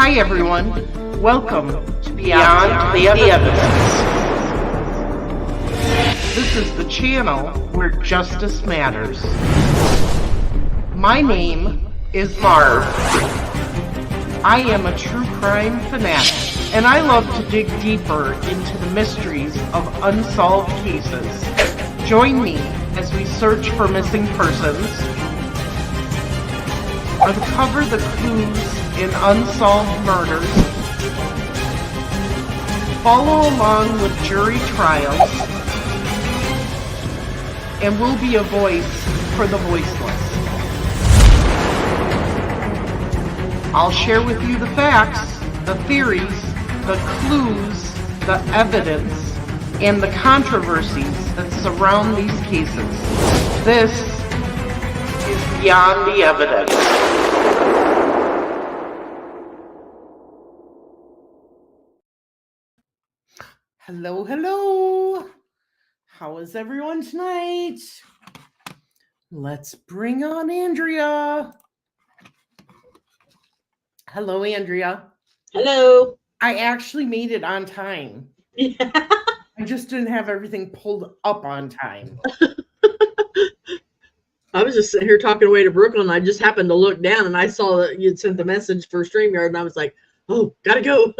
Hi everyone, welcome to Beyond the Evidence. This is the channel where justice matters. My name is Marv. I am a true crime fanatic, and I love to dig deeper into the mysteries of unsolved cases. Join me as we search for missing persons, uncover the clues in unsolved murders, follow along with jury trials, and we'll be a voice for the voiceless. I'll share with you the facts, the theories, the clues, the evidence, and the controversies that surround these cases. This is Beyond the Evidence. Hello, hello. How is everyone tonight? Let's bring on Andrea. Hello, Andrea. Hello. I actually made it on time. Yeah. I just didn't have everything pulled up on time. I was just sitting here talking away to Brooklyn. I just happened to look down and I saw that you'd sent the message for StreamYard, and I was like, oh, gotta go.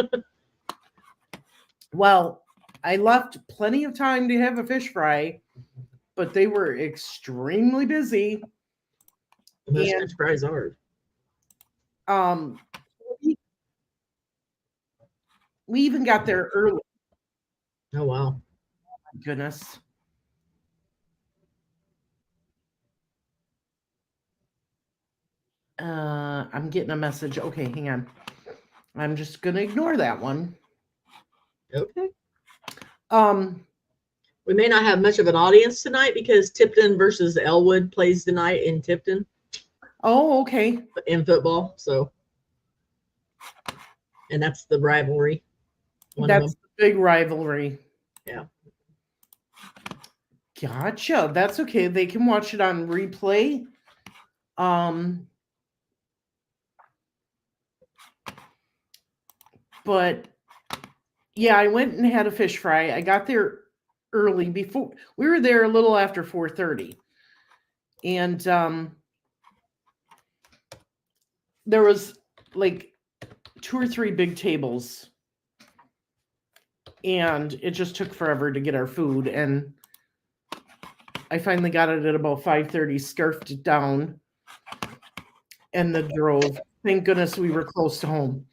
Well, I left plenty of time to have a fish fry, but they were extremely busy. Most fish fries are. We even got there early. Oh, wow. Oh, my goodness. I'm getting a message. Okay, hang on. I'm just going to ignore that one. Okay. We may not have much of an audience tonight because Tipton versus Elwood plays tonight in Tipton. Oh, okay. In football, so. And that's the rivalry. That's the big rivalry. Yeah. Gotcha. That's okay. They can watch it on replay. But yeah, I went and had a fish fry. I got there early before we were there a little after 4:30. And there was like 2 or 3 big tables. And it just took forever to get our food, and I finally got it at about 5:30, scarfed it down, and then drove. Thank goodness we were close to home.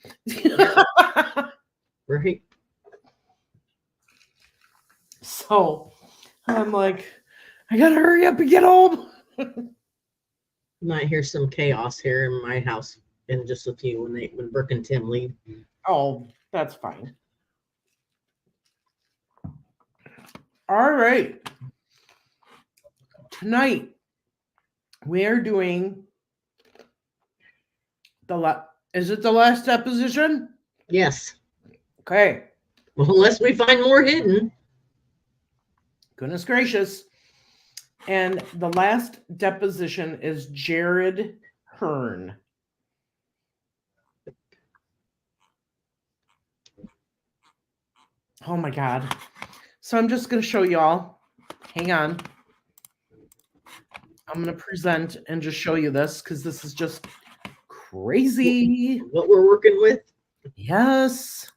Right. So I'm like, I gotta hurry up and get home. You might hear some chaos here in my house in just a few when Brooke and Tim leave. Oh, that's fine. All right. Tonight we are doing is it the last deposition? Yes. Okay. Well, unless we find more hidden. Goodness gracious. And the last deposition is Jarrod Hearn. Oh my God. So I'm just going to show y'all. Hang on. I'm going to present and just show you this because this is just crazy. What we're working with? Yes.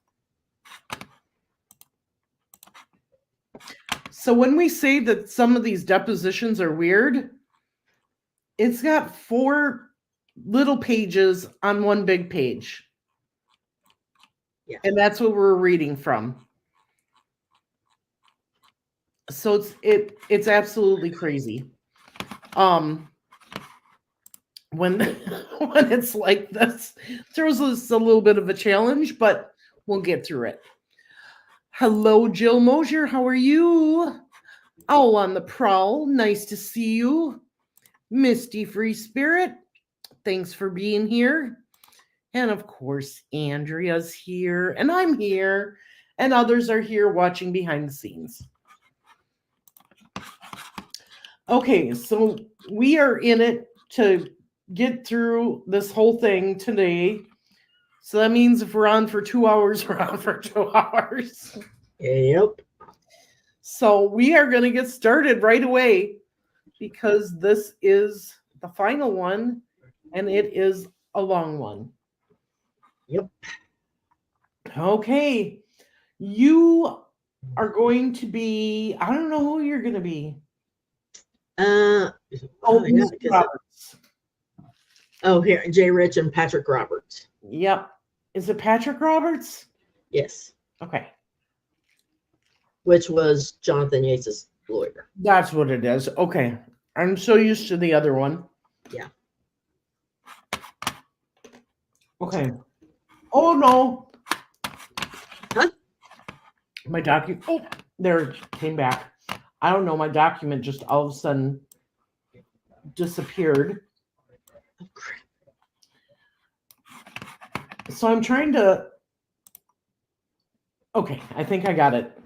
So when we say that some of these depositions are weird, it's got 4 little pages on one big page. Yeah. And that's what we're reading from. So it's absolutely crazy. When it's like this, throws us a little bit of a challenge, but we'll get through it. Hello, Jill Mosier. How are you? Owl on the prowl. Nice to see you. Misty Free Spirit. Thanks for being here. And of course, Andrea's here, and I'm here, and others are here watching behind the scenes. Okay, so we are in it to get through this whole thing today. So that means if we're on for 2 hours, we're on for 2 hours. Yep. So we are going to get started right away because this is the final one and it is a long one. Yep. Okay. You are going to be, I don't know who you're going to be. Mr. Roberts. Here, Jay Rich and Patrick Roberts. Yep. Is it Patrick Roberts? Yes. Okay. Which was Jonathan Yates' lawyer. That's what it is. Okay. I'm so used to the other one. Yeah. Okay. Oh, no. Huh? My document. Oh, there it came back. I don't know. My document just all of a sudden disappeared. Oh, crap. So I'm trying to. Okay. I think I got it.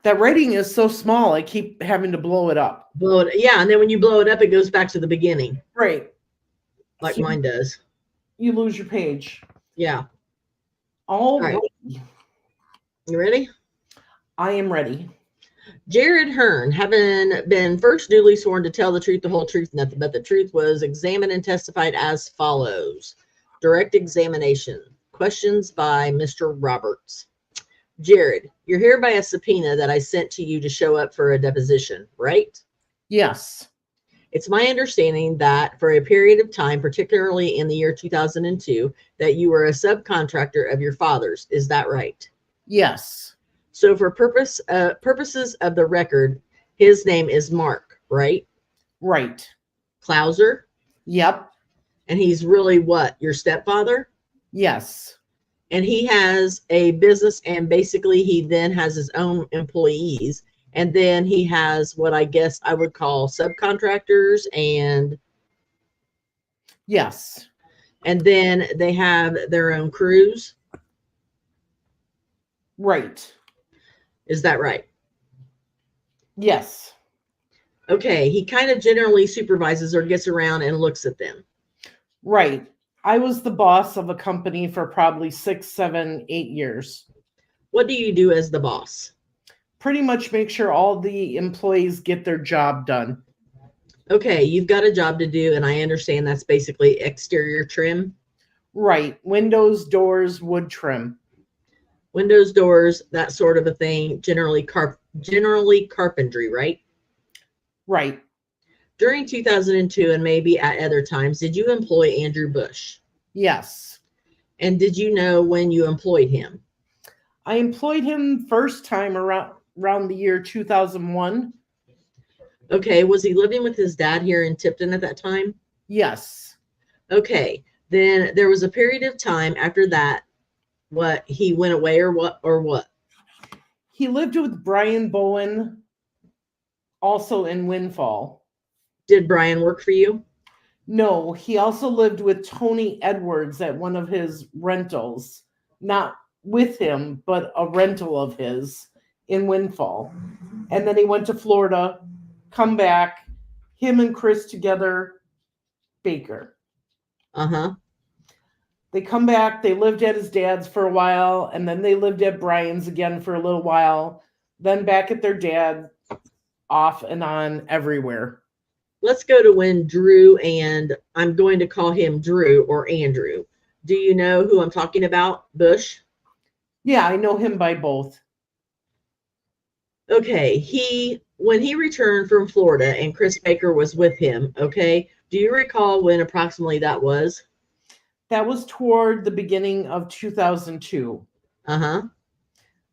That writing is so small, I keep having to blow it up. Yeah, and then when you blow it up, it goes back to the beginning. Right. Like so mine does. You lose your page. Yeah. All right. You ready? I am ready. Jarrod Hearn, having been first duly sworn to tell the truth, the whole truth, nothing but the truth, was examined and testified as follows. Direct examination. Questions by Mr. Roberts. Jarrod, you're here by a subpoena that I sent to you to show up for a deposition, right? Yes. It's my understanding that for a period of time, particularly in the year 2002, that you were a subcontractor of your father's. Is that right? Yes. So for purposes of the record, his name is Mark, right? Right. Clouser? Yep. And he's really what? Your stepfather? Yes. And he has a business, and basically he then has his own employees. And then he has what I guess I would call subcontractors and... Yes. And then they have their own crews. Right. Is that right? Yes. Okay. He kind of generally supervises or gets around and looks at them. Right. I was the boss of a company for probably 6, 7, 8 years. What do you do as the boss? Pretty much make sure all the employees get their job done. Okay, you've got a job to do, and I understand that's basically exterior trim. Right. Windows, doors, wood trim. Windows, doors, that sort of a thing. Generally carpentry, right? Right. During 2002 and maybe at other times, did you employ Andrew Bush? Yes. And did you know when you employed him? I employed him first time around the year 2001. Okay. Was he living with his dad here in Tipton at that time? Yes. Okay. Then there was a period of time after that. What, he went away or what? He lived with Brian Bowen, also in Windfall. Did Brian work for you? No, he also lived with Tony Edwards at one of his rentals. Not with him, but a rental of his in Windfall. And then he went to Florida, come back, him and Chris together, Baker. Uh-huh. They come back, they lived at his dad's for a while, and then they lived at Brian's again for a little while, then back at their dad, off and on everywhere. Let's go to when Drew, and I'm going to call him Drew or Andrew. Do you know who I'm talking about? Bush? Yeah, I know him by both. Okay, when he returned from Florida and Chris Baker was with him, okay, do you recall when approximately that was? That was toward the beginning of 2002. Uh-huh.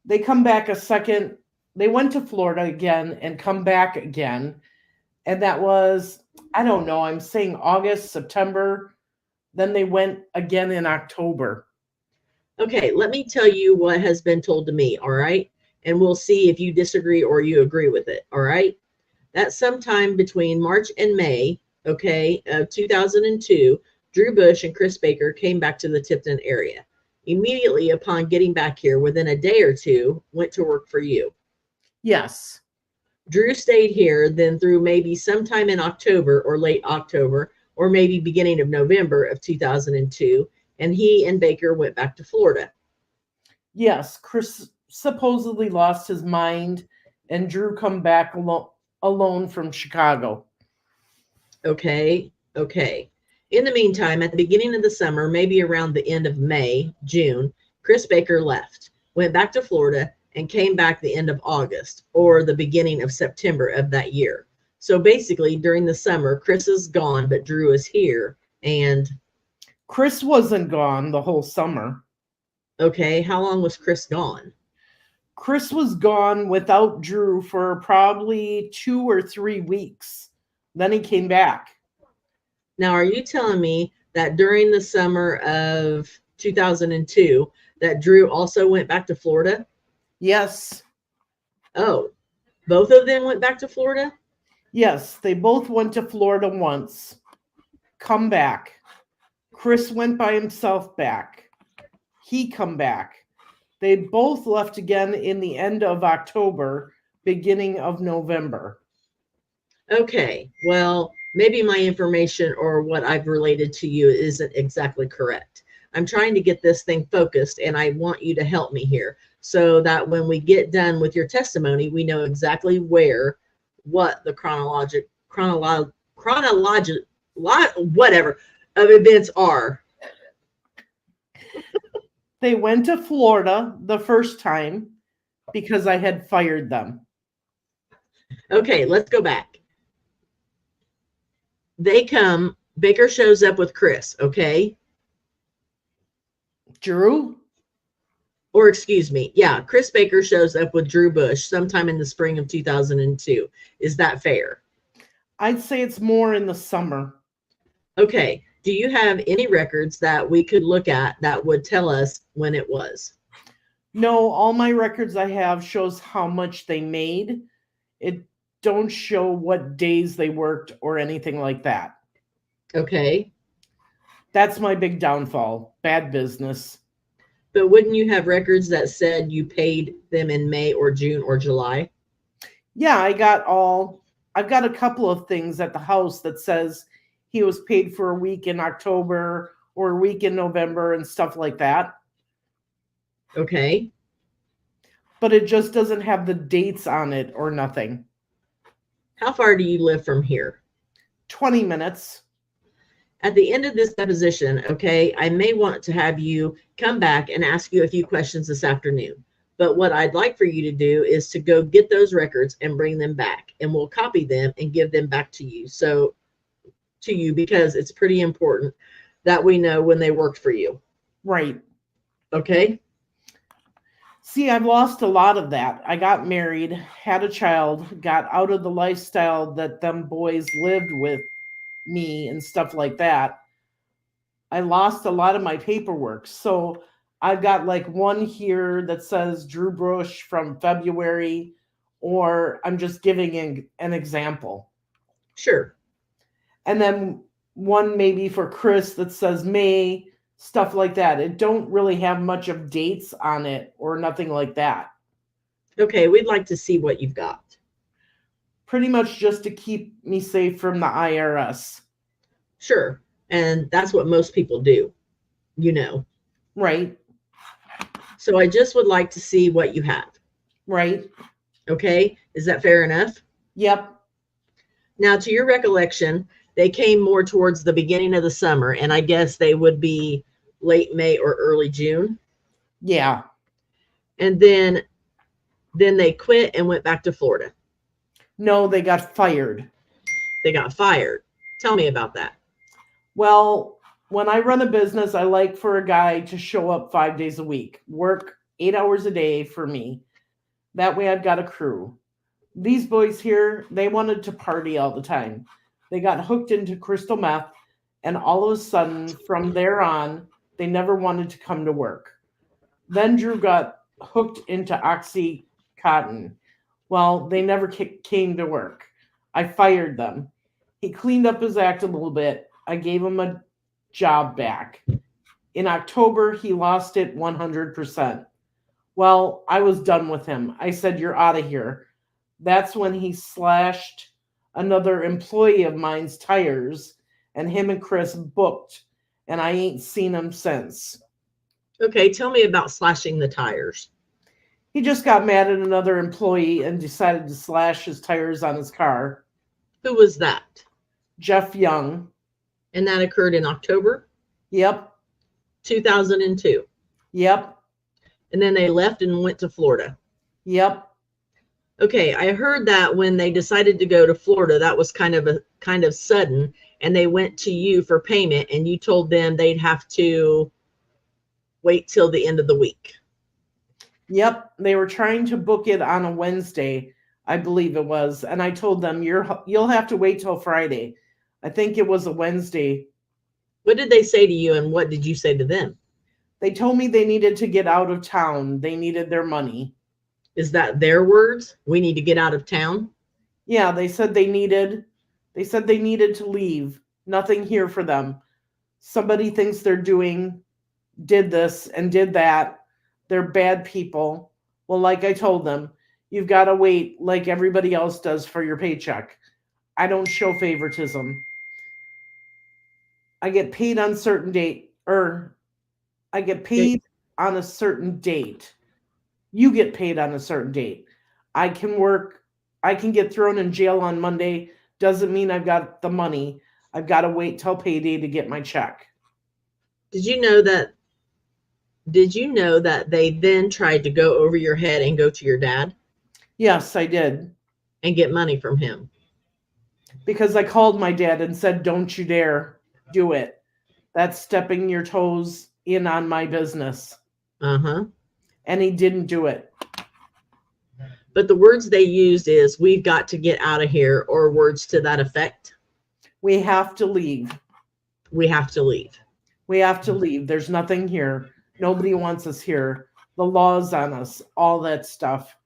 They come back a second. They went to Florida again and come back again. And that was, I don't know, I'm saying August, September. Then they went again in October. Okay, let me tell you what has been told to me, all right? And we'll see if you disagree or you agree with it, all right? That sometime between March and May, okay, of 2002, Drew Bush and Chris Baker came back to the Tipton area. Immediately upon getting back here, within a day or two, went to work for you. Yes. Drew stayed here then through maybe sometime in October or late October, or maybe beginning of November of 2002. and he and Baker went back to Florida. Yes, Chris supposedly lost his mind and Drew come back alone from Chicago. Okay. In the meantime, at the beginning of the summer, maybe around the end of May, June, Chris Baker left, went back to Florida, and came back the end of August or the beginning of September of that year. So basically, during the summer, Chris is gone, but Drew is here. And Chris wasn't gone the whole summer. okay, how long was Chris gone? Chris was gone without Drew for probably 2 or 3 weeks. Then he came back. Now, are you telling me that during the summer of 2002 that Drew also went back to Florida? Yes. Oh, both of them went back to Florida? Yes, they both went to Florida once. Come back. Chris went by himself back. He come back. They both left again in the end of October, beginning of November. Okay, well, maybe my information or what I've related to you isn't exactly correct. I'm trying to get this thing focused, and I want you to help me here so that when we get done with your testimony, we know exactly what the chronological whatever of events are. They went to Florida the first time because I had fired them. Okay, let's go back. They come, Baker shows up with Chris, okay? Drew? Or excuse me, yeah, Chris Baker shows up with Drew Bush sometime in the spring of 2002. Is that fair? I'd say it's more in the summer. Okay, do you have any records that we could look at that would tell us when it was? No, all my records I have shows how much they made. It don't show what days they worked or anything like that. Okay. That's my big downfall. Bad business. But wouldn't you have records that said you paid them in May or June or July? Yeah, I've got a couple of things at the house that says he was paid for a week in October or a week in November and stuff like that. Okay. But it just doesn't have the dates on it or nothing. How far do you live from here? 20 minutes. At the end of this deposition, okay, I may want to have you come back and ask you a few questions this afternoon. But what I'd like for you to do is to go get those records and bring them back, and we'll copy them and give them back to you. Because it's pretty important that we know when they worked for you. Right. Okay. See, I've lost a lot of that. I got married, had a child, got out of the lifestyle that them boys lived with me and stuff like that. I lost a lot of my paperwork. So I've got like one here that says Drew Bush from February, or I'm just giving an example. Sure. And then one maybe for Chris that says May, stuff like that. It don't really have much of dates on it or nothing like that. Okay, we'd like to see what you've got. Pretty much just to keep me safe from the IRS. Sure. And that's what most people do, you know. Right. So I just would like to see what you have. Right. Okay. Is that fair enough? Yep. Now, to your recollection, they came more towards the beginning of the summer, and I guess they would be late May or early June. Yeah. And then they quit and went back to Florida. No, they got fired. They got fired. Tell me about that. Well, when I run a business, I like for a guy to show up 5 days a week, work 8 hours a day for me. That way I've got a crew. These boys here, they wanted to party all the time. They got hooked into crystal meth, and all of a sudden, from there on, they never wanted to come to work. Then Drew got hooked into Oxycontin. Well, they never came to work. I fired them. He cleaned up his act a little bit. I gave him a job back. In October, he lost it 100%. Well, I was done with him. I said, "You're out of here." That's when he slashed another employee of mine's tires, and him and Chris booked and I ain't seen him since. Okay, tell me about slashing the tires. He just got mad at another employee and decided to slash his tires on his car. Who was that? Jeff Young. And that occurred in October Yep. 2002. Yep. And then they left and went to Florida. Yep. Okay, I heard that when they decided to go to Florida, that was kind of sudden, and they went to you for payment, and you told them they'd have to wait till the end of the week. Yep. They were trying to book it on a Wednesday, I believe it was, and I told them you'll have to wait till Friday. I think it was a Wednesday. What did they say to you, and what did you say to them? They told me they needed to get out of town. They needed their money. Is that their words? We need to get out of town? Yeah, they said they needed to leave. Nothing here for them. Somebody thinks did this and did that. They're bad people. Well, like I told them, you've got to wait like everybody else does for your paycheck. I don't show favoritism. I get paid on certain date, or I get paid on a certain date. You get paid on a certain date. I can get thrown in jail on Monday. Doesn't mean I've got the money. I've got to wait till payday to get my check. Did you know that they then tried to go over your head and go to your dad? Yes, I did. And get money from him? Because I called my dad and said, don't you dare do it. That's stepping your toes in on my business. Uh-huh. And he didn't do it. But the words they used is, we've got to get out of here, or words to that effect. We have to leave. We have to leave. We have to leave. There's nothing here. Nobody wants us here. The law's on us. All that stuff.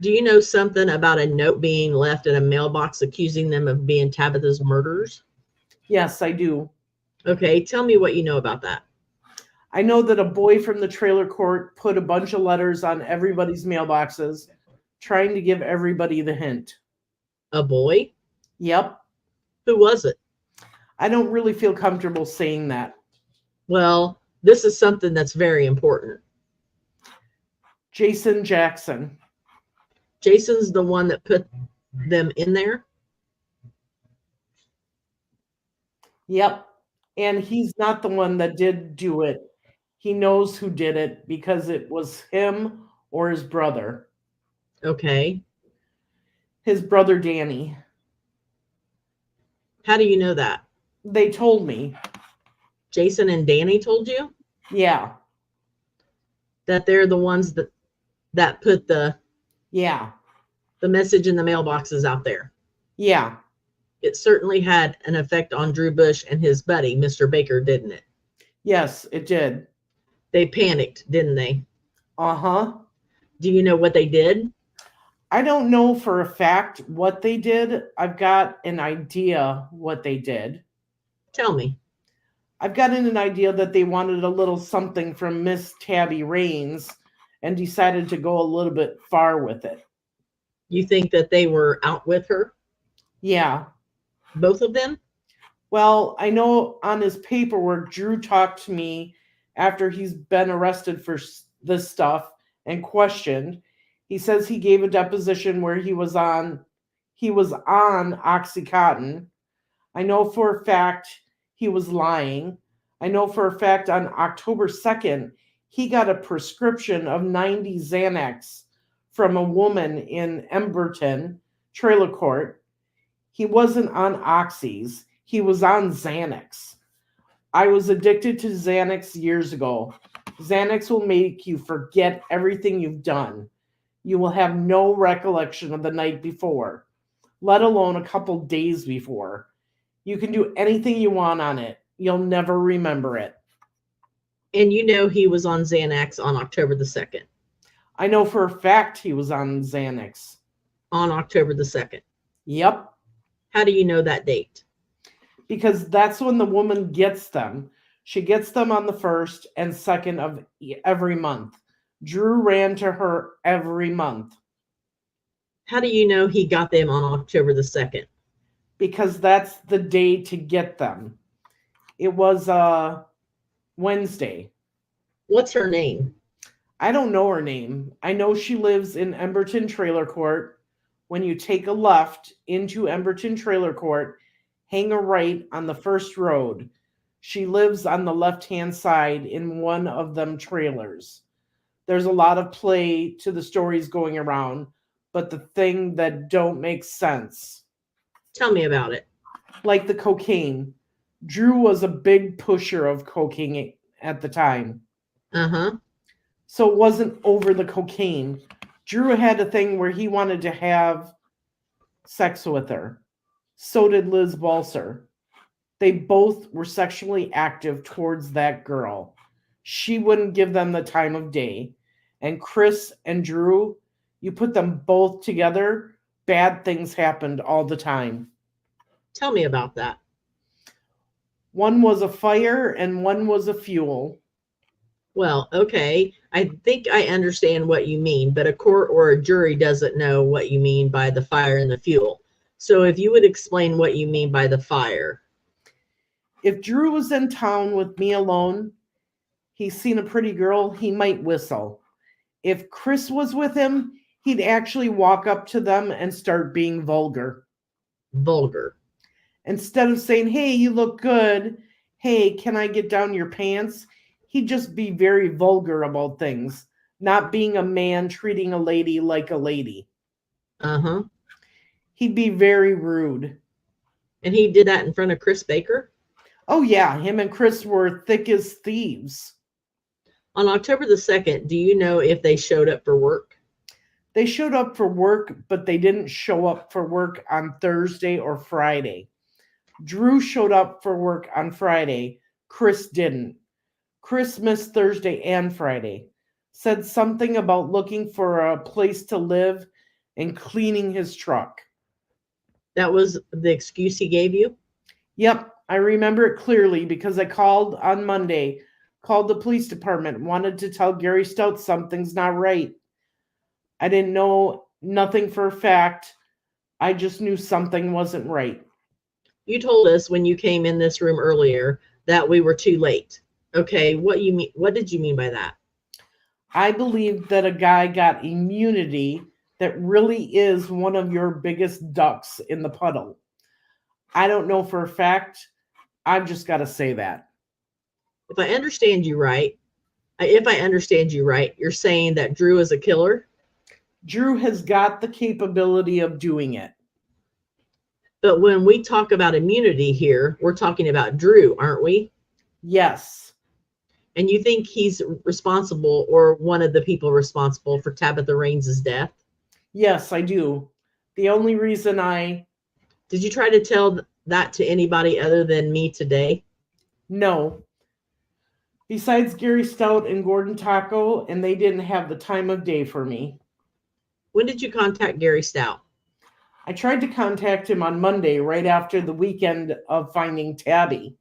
Do you know something about a note being left in a mailbox accusing them of being Tabitha's murderers? Yes, I do. Okay, tell me what you know about that. I know that a boy from the trailer court put a bunch of letters on everybody's mailboxes, trying to give everybody the hint. A boy? Yep. Who was it? I don't really feel comfortable saying that. Well, this is something that's very important. Jason Jackson. Jason's the one that put them in there? Yep. And he's not the one that did do it. He knows who did it because it was him or his brother. Okay. His brother, Danny. How do you know that? They told me. Jason and Danny told you? Yeah. That they're the ones that put the message in the mailboxes out there. Yeah. It certainly had an effect on Drew Bush and his buddy, Mr. Baker, didn't it? Yes, it did. They panicked, didn't they? Uh-huh. Do you know what they did? I don't know for a fact what they did. I've got an idea what they did. Tell me. I've gotten an idea that they wanted a little something from Miss Tabi Raines and decided to go a little bit far with it. You think that they were out with her? Yeah. Both of them? Well, I know on his paperwork, Drew talked to me after he's been arrested for this stuff and questioned. He says he gave a deposition where he was on Oxycontin. I know for a fact he was lying. I know for a fact on October 2nd, he got a prescription of 90 Xanax from a woman in Emberton, trailer court. He wasn't on Oxys. He was on Xanax. I was addicted to Xanax years ago. Xanax will make you forget everything you've done. You will have no recollection of the night before, let alone a couple days before. You can do anything you want on it. You'll never remember it. And you know he was on Xanax on October the 2nd. I know for a fact he was on Xanax. On October the 2nd. Yep. How do you know that date? Because that's when the woman gets them. She gets them on the 1st and 2nd of every month. Drew ran to her every month. How do you know he got them on October the 2nd? Because that's the day to get them. It was Wednesday. What's her name? I don't know her name. I know she lives in Emberton Trailer Court. When you take a left into Emberton Trailer Court, hang a right on the first road. She lives on the left-hand side in one of them trailers. There's a lot of play to the stories going around, but the thing that don't make sense. Tell me about it. Like the cocaine. Drew was a big pusher of cocaine at the time. Uh-huh. So it wasn't over the cocaine. Drew had a thing where he wanted to have sex with her. So did Liz Balser. They both were sexually active towards that girl. She wouldn't give them the time of day. And Chris and Drew, you put them both together, bad things happened all the time. Tell me about that. One was a fire and one was a fuel. Well, okay. I think I understand what you mean, but a court or a jury doesn't know what you mean by the fire and the fuel. So if you would explain what you mean by the fire. If Drew was in town with me alone, he's seen a pretty girl, he might whistle. If Chris was with him, he'd actually walk up to them and start being vulgar. Vulgar. Instead of saying, hey, you look good. Hey, can I get down your pants? He'd just be very vulgar about things, not being a man treating a lady like a lady. Uh-huh. He'd be very rude. And he did that in front of Chris Baker? Oh, yeah. Him and Chris were thick as thieves. On October the 2nd, do you know if they showed up for work? They showed up for work, but they didn't show up for work on Thursday or Friday. Drew showed up for work on Friday. Chris didn't. Chris missed Thursday and Friday. Said something about looking for a place to live and cleaning his truck. That was the excuse he gave you? Yep, I remember it clearly because I called on Monday, called the police department, wanted to tell Gary Stout something's not right. I didn't know nothing for a fact. I just knew something wasn't right. You told us when you came in this room earlier that we were too late. Okay, what did you mean by that? I believe that a guy got immunity that really is one of your biggest ducks in the puddle. I don't know for a fact. I've just got to say that. If I understand you right, you're saying that Drew is a killer? Drew has got the capability of doing it. But when we talk about immunity here, we're talking about Drew, aren't we? Yes. And you think he's responsible or one of the people responsible for Tabitha Raines' death? Yes, I do. The only reason Did you try to tell that to anybody other than me today? No. Besides Gary Stout and Gordon Taco, and they didn't have the time of day for me. When did you contact Gary Stout? I tried to contact him on Monday, right after the weekend of finding Tabi.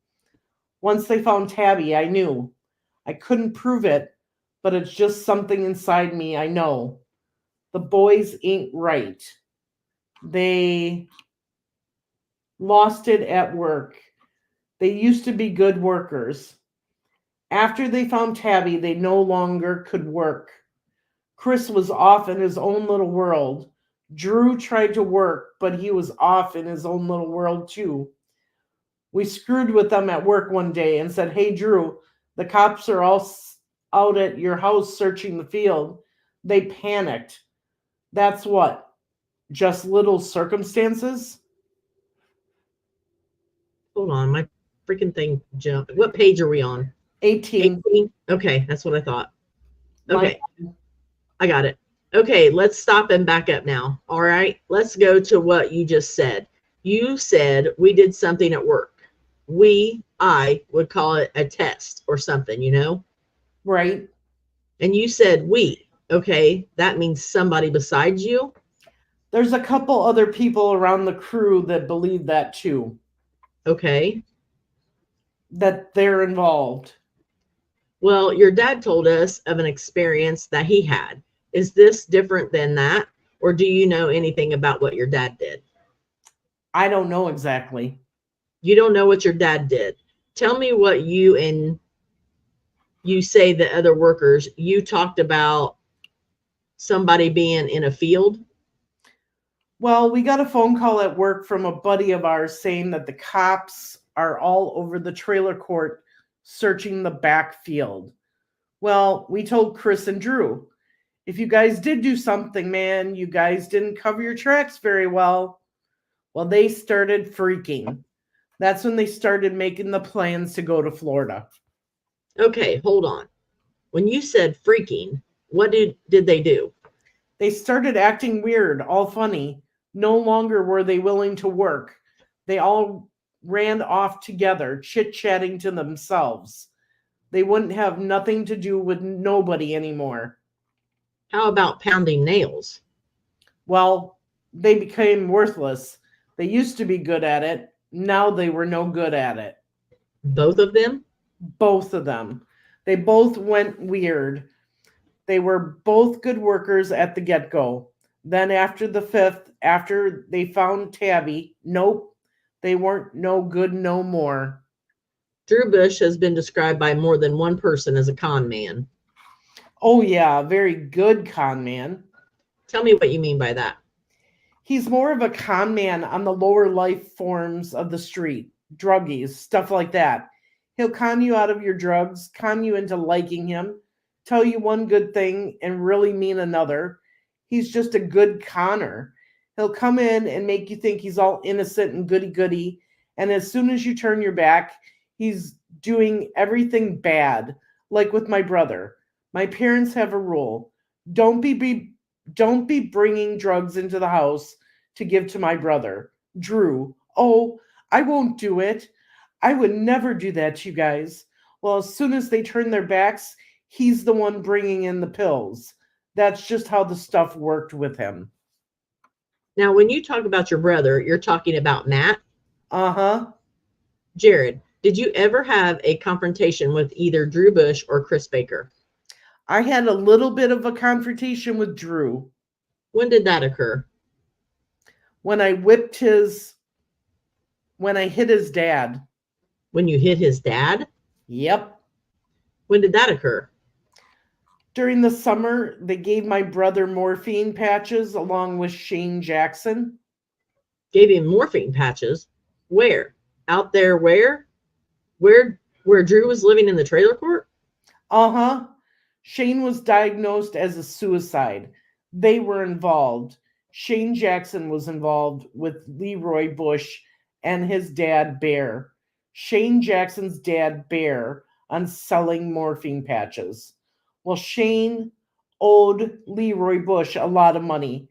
Once they found Tabi, I knew. I couldn't prove it, but it's just something inside me I know. The boys ain't right. They lost it at work. They used to be good workers. After they found Tabi, they no longer could work. Chris was off in his own little world. Drew tried to work, but he was off in his own little world too. We screwed with them at work one day and said, hey, Drew, the cops are all out at your house searching the field. They panicked. That's what? Just little circumstances? Hold on, my freaking thing jumped. What page are we on? 18. 18? Okay, that's what I thought. Okay, I got it. Okay, let's stop and back up now. All right, let's go to what you just said. You said we did something at work. I would call it a test or something, you know? Right. And you said we. Okay, that means somebody besides you? There's a couple other people around the crew that believe that too. Okay. That they're involved. Well, your dad told us of an experience that he had. Is this different than that? Or do you know anything about what your dad did? I don't know exactly. You don't know what your dad did. Tell me what you say the other workers, you talked about somebody being in a field. Well, we got a phone call at work from a buddy of ours saying that the cops are all over the trailer court searching the backfield. Well, we told Chris and Drew, if you guys did do something, man, you guys didn't cover your tracks very well. Well, they started freaking. That's when they started making the plans to go to Florida. Okay, hold on. When you said freaking, what did they do? They started acting weird, all funny. No longer were they willing to work. They all ran off together, chit-chatting to themselves. They wouldn't have nothing to do with nobody anymore. How about pounding nails? Well, they became worthless. They used to be good at it. Now they were no good at it. Both of them? Both of them. They both went weird. They were both good workers at the get-go. Then after the fifth, after they found Tabi, nope, they weren't no good no more. Drew Bush has been described by more than one person as a con man. Oh yeah, very good con man. Tell me what you mean by that. He's more of a con man on the lower life forms of the street, druggies, stuff like that. He'll con you out of your drugs, con you into liking him, tell you one good thing and really mean another. He's just a good conner. He'll come in and make you think he's all innocent and goody-goody, and as soon as you turn your back, he's doing everything bad, like with my brother. My parents have a rule. Don't be bringing drugs into the house to give to my brother. Drew, oh, I won't do it. I would never do that to you guys. Well, as soon as they turn their backs, he's the one bringing in the pills. That's just how the stuff worked with him. Now, when you talk about your brother, you're talking about Matt? Uh-huh. Jarrod, did you ever have a confrontation with either Drew Bush or Chris Baker? I had a little bit of a confrontation with Drew. When did that occur? When I hit his dad. When you hit his dad? Yep. When did that occur? During the summer, they gave my brother morphine patches along with Shane Jackson. Gave him morphine patches? Where? Out there where? Where Drew was living in the trailer court? Uh-huh. Shane was diagnosed as a suicide. They were involved. Shane Jackson was involved with Leroy Bush and his dad, Bear. Shane Jackson's dad, Bear, on selling morphine patches. Well, Shane owed Leroy Bush a lot of money.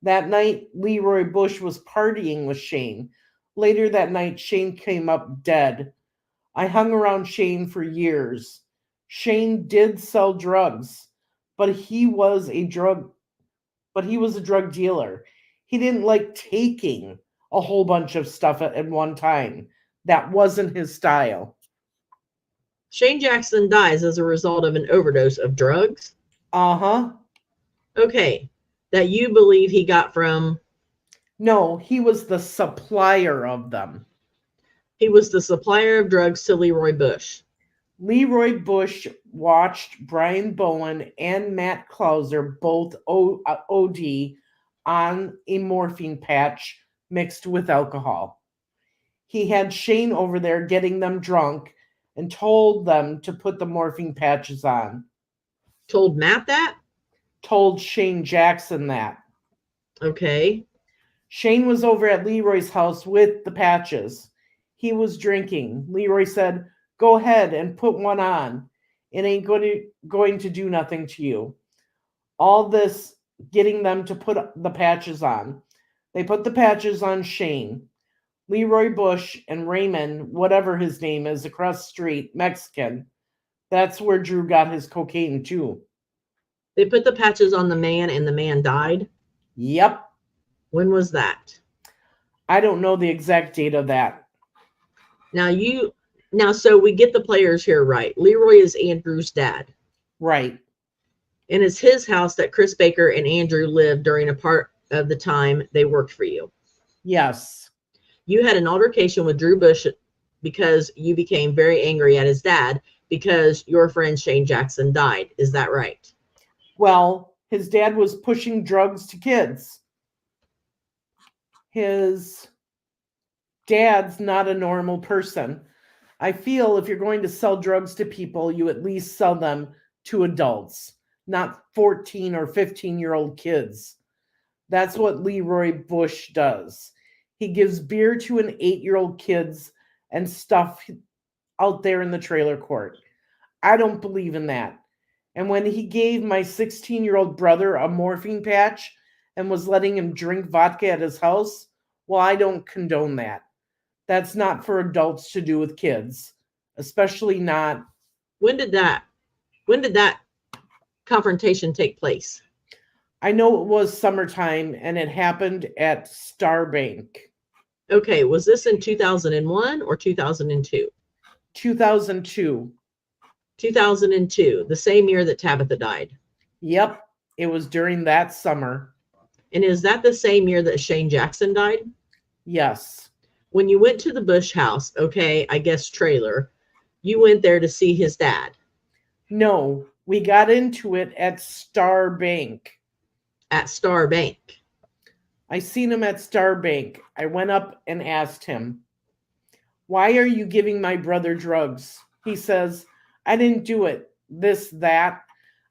That night, Leroy Bush was partying with Shane. Later that night, Shane came up dead. I hung around Shane for years. Shane did sell drugs, but he was a drug dealer. He didn't like taking a whole bunch of stuff at one time. That wasn't his style. Shane Jackson dies as a result of an overdose of drugs? Uh-huh. Okay. That you believe he got from? No, he was the supplier of them. He was the supplier of drugs to Leroy Bush. Leroy Bush watched Brian Bowen and Matt Clauser both OD on a morphine patch mixed with alcohol. He had Shane over there getting them drunk and told them to put the morphine patches on. Told Matt that? Told Shane Jackson that. Okay. Shane was over at Leroy's house with the patches. He was drinking. Leroy said, "Go ahead and put one on. It ain't going to do nothing to you." All this getting them to put the patches on. They put the patches on Shane. Leroy Bush and Raymond, whatever his name is, across the street, Mexican. That's where Drew got his cocaine too. They put the patches on the man and the man died? Yep. When was that? I don't know the exact date of that. Now, so we get the players here right. Leroy is Andrew's dad. Right. And it's his house that Chris Baker and Andrew lived during a part of the time they worked for you. Yes. You had an altercation with Drew Bush because you became very angry at his dad because your friend Shane Jackson died. Is that right? Well, his dad was pushing drugs to kids. His dad's not a normal person. I feel if you're going to sell drugs to people, you at least sell them to adults, not 14 or 15-year-old kids. That's what Leroy Bush does. He gives beer to an 8-year-old kids and stuff out there in the trailer court. I don't believe in that. And when he gave my 16-year-old brother a morphine patch and was letting him drink vodka at his house, well, I don't condone that. That's not for adults to do with kids, especially not. When did that confrontation take place? I know it was summertime and it happened at Star Bank. Okay, was this in 2001 or 2002? 2002. 2002, the same year that Tabitha died. Yep, it was during that summer. And is that the same year that Shane Jackson died? Yes. When you went to the Bush house, okay, I guess trailer, you went there to see his dad. No, we got into it at Star Bank. At Star Bank. I seen him at Star Bank. I went up and asked him, "Why are you giving my brother drugs?" He says, "I didn't do it. This, that."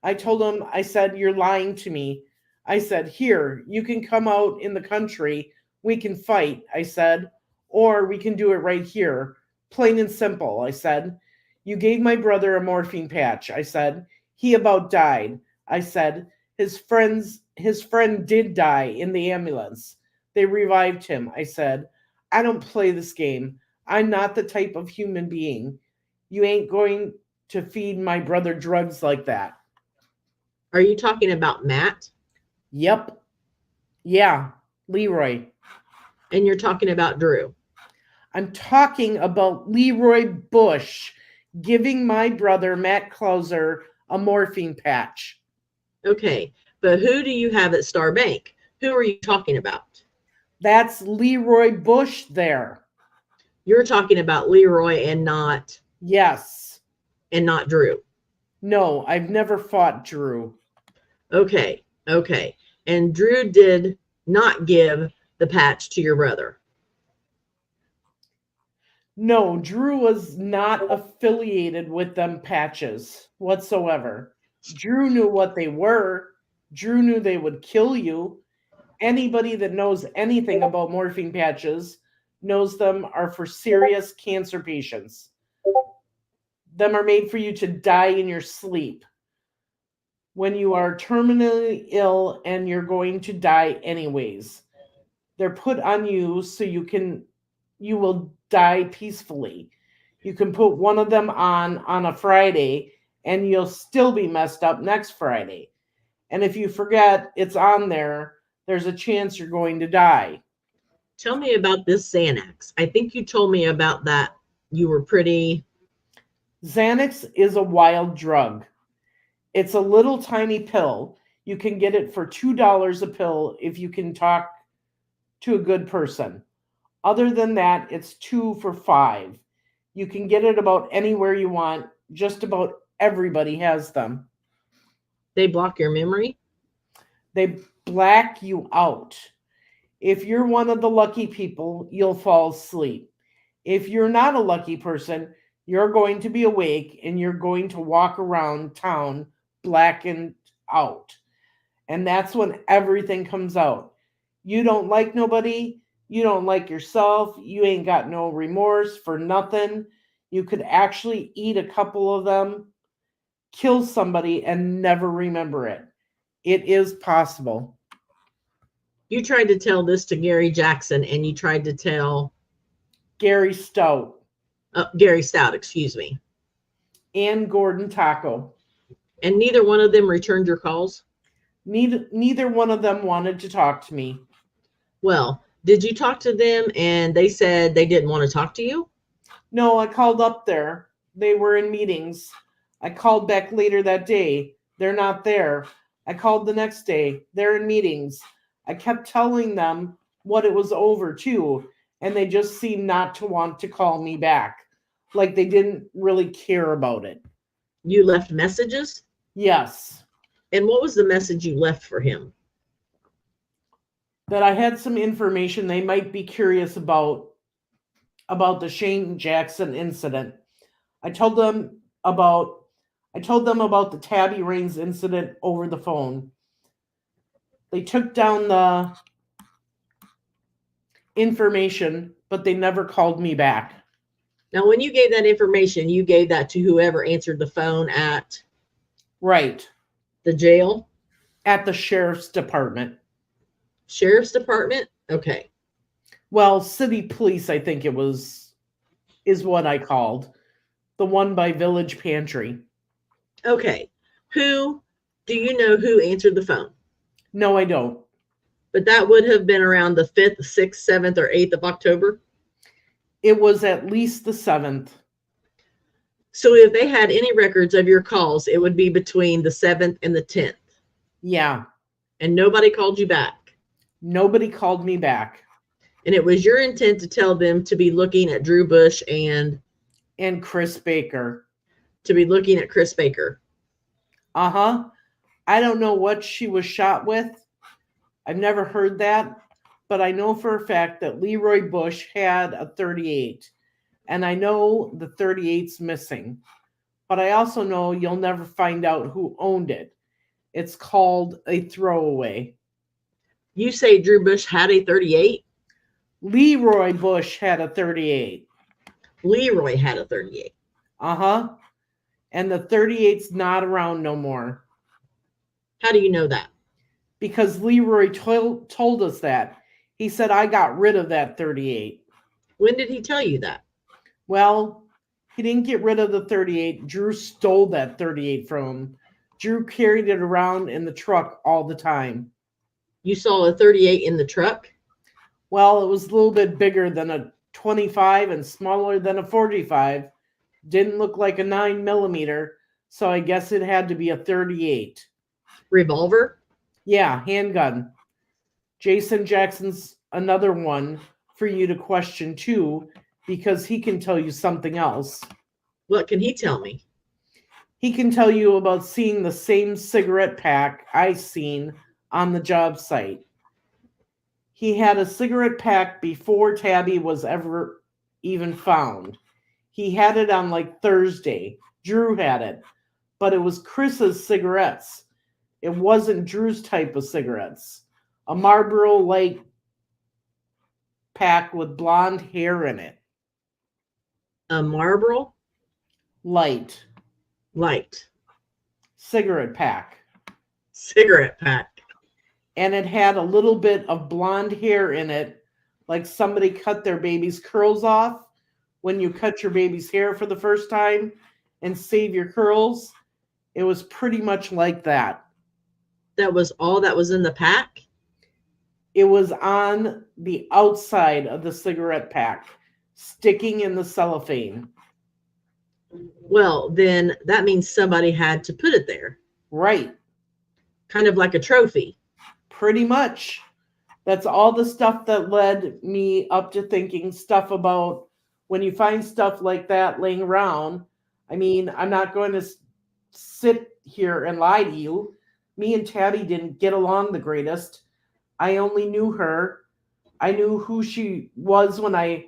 I told him, I said, "You're lying to me." I said, "Here, you can come out in the country. We can fight," I said, "or we can do it right here. Plain and simple," I said. "You gave my brother a morphine patch," I said. "He about died." I said, his friend did die in the ambulance. They revived him," I said. "I don't play this game. I'm not the type of human being. You ain't going to feed my brother drugs like that." Are you talking about Matt? Yep. Yeah, Leroy. And you're talking about Drew? I'm talking about Leroy Bush giving my brother Matt Clouser a morphine patch. Okay, but who do you have at Star Bank? Who are you talking about? That's Leroy Bush there. You're talking about Leroy and not Yes. Drew. No, I've never fought Drew. Okay. And Drew did not give the patch to your brother. No, Drew was not affiliated with them patches whatsoever. Drew knew what they were. Drew knew they would kill you. Anybody that knows anything about morphine patches knows them are for serious cancer patients. Them are made for you to die in your sleep. When you are terminally ill and you're going to die anyways. They're put on you so you will die peacefully. You can put one of them on a Friday and you'll still be messed up next Friday. And if you forget it's on there, there's a chance you're going to die. Tell me about this Xanax. I think you told me about that. You were pretty... Xanax is a wild drug. It's a little tiny pill. You can get it for $2 a pill if you can talk to a good person. Other than that, it's 2 for $5. You can get it about anywhere you want. Just about everybody has them. They block your memory? They black you out. If you're one of the lucky people, you'll fall asleep. If you're not a lucky person, you're going to be awake and you're going to walk around town blackened out. And that's when everything comes out. You don't like nobody. You don't like yourself. You ain't got no remorse for nothing. You could actually eat a couple of them, kill somebody, and never remember it. It is possible. You tried to tell this to Gary Jackson, and you tried to tell... Gary Stout. Gary Stout, excuse me. And Gordon Taco. And neither one of them returned your calls? Neither one of them wanted to talk to me. Well, did you talk to them and they said they didn't want to talk to you? No, I called up there. They were in meetings. I called back later that day. They're not there. I called the next day. They're in meetings. I kept telling them what it was over too. and they just seemed not to want to call me back. Like they didn't really care about it. You left messages? Yes. And what was the message you left for him? That I had some information they might be curious about the Shane Jackson incident. I told them about the Tabi Raines incident over the phone. They took down the information, but they never called me back. Now, when you gave that information, you gave that to whoever answered the phone at Right. the jail? At the sheriff's department. Sheriff's department? Okay. Well, city police, I think is what I called. The one by Village Pantry. Okay. Do you know who answered the phone? No, I don't. But that would have been around the 5th, 6th, 7th, or 8th of October? It was at least the 7th. So if they had any records of your calls, it would be between the 7th and the 10th. Yeah. And nobody called you back. Nobody called me back. And it was your intent to tell them to be looking at Drew Bush and Chris Baker. To be looking at Chris Baker. Uh-huh. I don't know what she was shot with. I've never heard that. But I know for a fact that Leroy Bush had a 38. And I know the 38's missing. But I also know you'll never find out who owned it. It's called a throwaway. You say Drew Bush had a 38? Leroy Bush had a 38. Leroy had a 38. Uh-huh. And the 38's not around no more. How do you know that? Because Leroy told us that. He said, I got rid of that 38. When did he tell you that? Well, he didn't get rid of the 38. Drew stole that 38 from him. Drew carried it around in the truck all the time. You saw a 38 in the truck? Well, it was a little bit bigger than a 25 and smaller than a 45. Didn't look like a 9mm, so I guess it had to be a 38. Revolver? Yeah, handgun. Jason Jackson's another one for you to question too, because he can tell you something else. What can he tell me? He can tell you about seeing the same cigarette pack I seen on the job site. He had a cigarette pack before Tabi was ever even found. He had it on like Thursday. Drew had it, but it was Chris's cigarettes. It wasn't Drew's type of cigarettes. A Marlboro Light pack with blonde hair in it. A Marlboro? Light. Cigarette pack. Cigarette pack. And it had a little bit of blonde hair in it, like somebody cut their baby's curls off when you cut your baby's hair for the first time and save your curls. It was pretty much like that. That was all that was in the pack? It was on the outside of the cigarette pack, sticking in the cellophane. Well, then that means somebody had to put it there. Right. Kind of like a trophy. Pretty much. That's all the stuff that led me up to thinking stuff about when you find stuff like that laying around. I mean, I'm not going to sit here and lie to you. Me and Tabi didn't get along the greatest. I only knew her. I knew who she was when I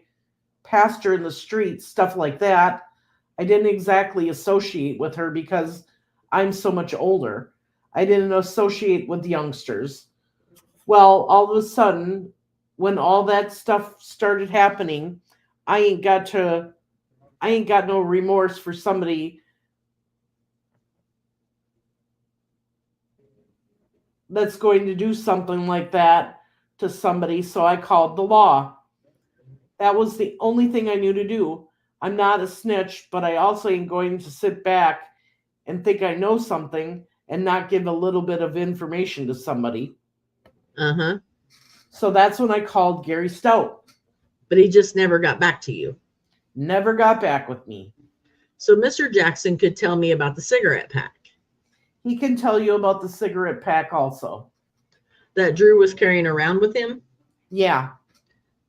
passed her in the street, stuff like that. I didn't exactly associate with her because I'm so much older. I didn't associate with youngsters. Well, all of a sudden, when all that stuff started happening, I ain't got no remorse for somebody that's going to do something like that to somebody, so I called the law. That was the only thing I knew to do. I'm not a snitch, but I also ain't going to sit back and think I know something and not give a little bit of information to somebody. Uh-huh. So that's when I called Gary Stout. But he just never got back to you. Never got back with me. So Mr. Jackson could tell me about the cigarette pack. He can tell you about the cigarette pack also. That Drew was carrying around with him? Yeah.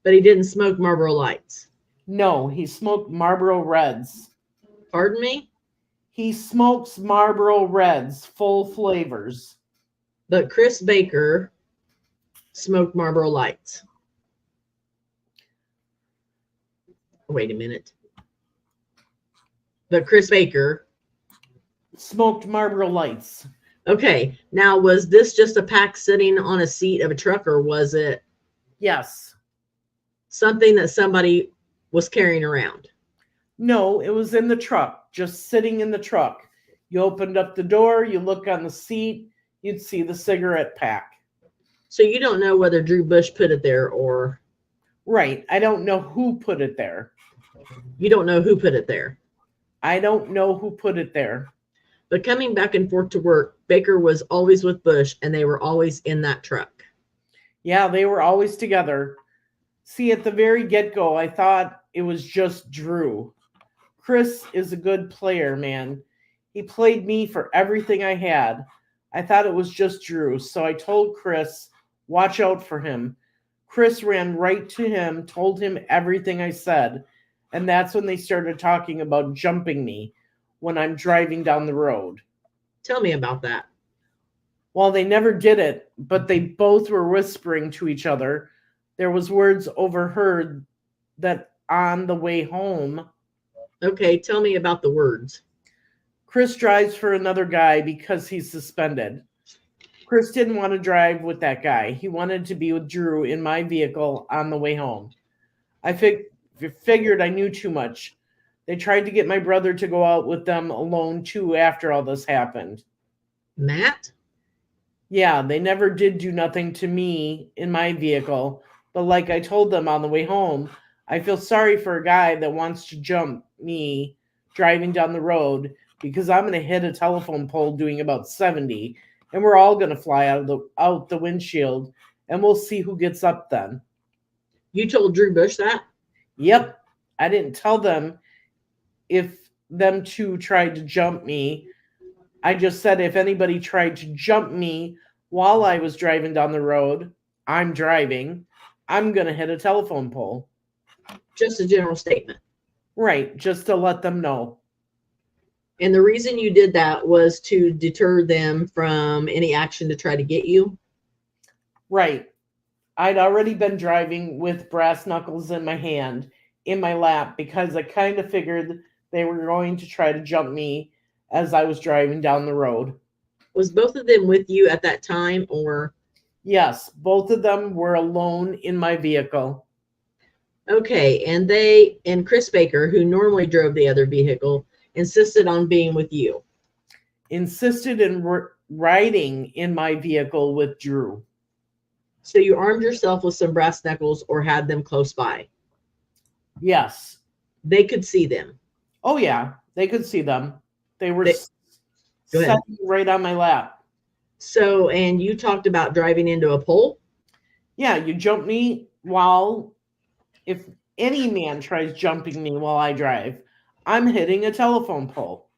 But he didn't smoke Marlboro Lights. No, he smoked Marlboro Reds. Pardon me? He smokes Marlboro Reds, full flavors. But Chris Baker smoked Marlboro Lights. Wait a minute. But Chris Baker smoked Marlboro Lights. Okay. Now, was this just a pack sitting on a seat of a truck, or was it Yes. something that somebody was carrying around? No, it was in the truck, just sitting in the truck. You opened up the door, you look on the seat, you'd see the cigarette pack. So you don't know whether Drew Bush put it there or... Right. I don't know who put it there. You don't know who put it there. I don't know who put it there. But coming back and forth to work, Baker was always with Bush, and they were always in that truck. Yeah, they were always together. See, at the very get-go, I thought it was just Drew. Chris is a good player, man. He played me for everything I had. I thought it was just Drew, so I told Chris, watch out for him. Chris ran right to him, told him everything I said, and that's when they started talking about jumping me when I'm driving down the road. Tell me about that. Well, they never did it, but they both were whispering to each other. There was words overheard that on the way home. Okay, tell me about the words. Chris drives for another guy because he's suspended. Chris didn't want to drive with that guy. He wanted to be with Drew in my vehicle on the way home. I figured I knew too much. They tried to get my brother to go out with them alone too after all this happened. Matt? Yeah, they never did do nothing to me in my vehicle, but like I told them on the way home, I feel sorry for a guy that wants to jump me driving down the road because I'm going to hit a telephone pole doing about 70, and we're all going to fly out the windshield, and we'll see who gets up then. You told Drew Bush that? Yep. I didn't tell them if them two tried to jump me. I just said if anybody tried to jump me while I was driving down the road, I'm driving, I'm going to hit a telephone pole. Just a general statement. Right, just to let them know. And the reason you did that was to deter them from any action to try to get you? Right. I'd already been driving with brass knuckles in my hand, in my lap, because I kind of figured they were going to try to jump me as I was driving down the road. Was both of them with you at that time, or? Yes, both of them were alone in my vehicle. Okay, and Chris Baker, who normally drove the other vehicle, insisted on being with you. Insisted in riding in my vehicle with Drew. So you armed yourself with some brass knuckles or had them close by? Yes. They could see them? Oh, yeah, they could see them. They were sitting right on my lap. So, and you talked about driving into a pole? Yeah, you jump me while, if any man tries jumping me while I drive, I'm hitting a telephone pole.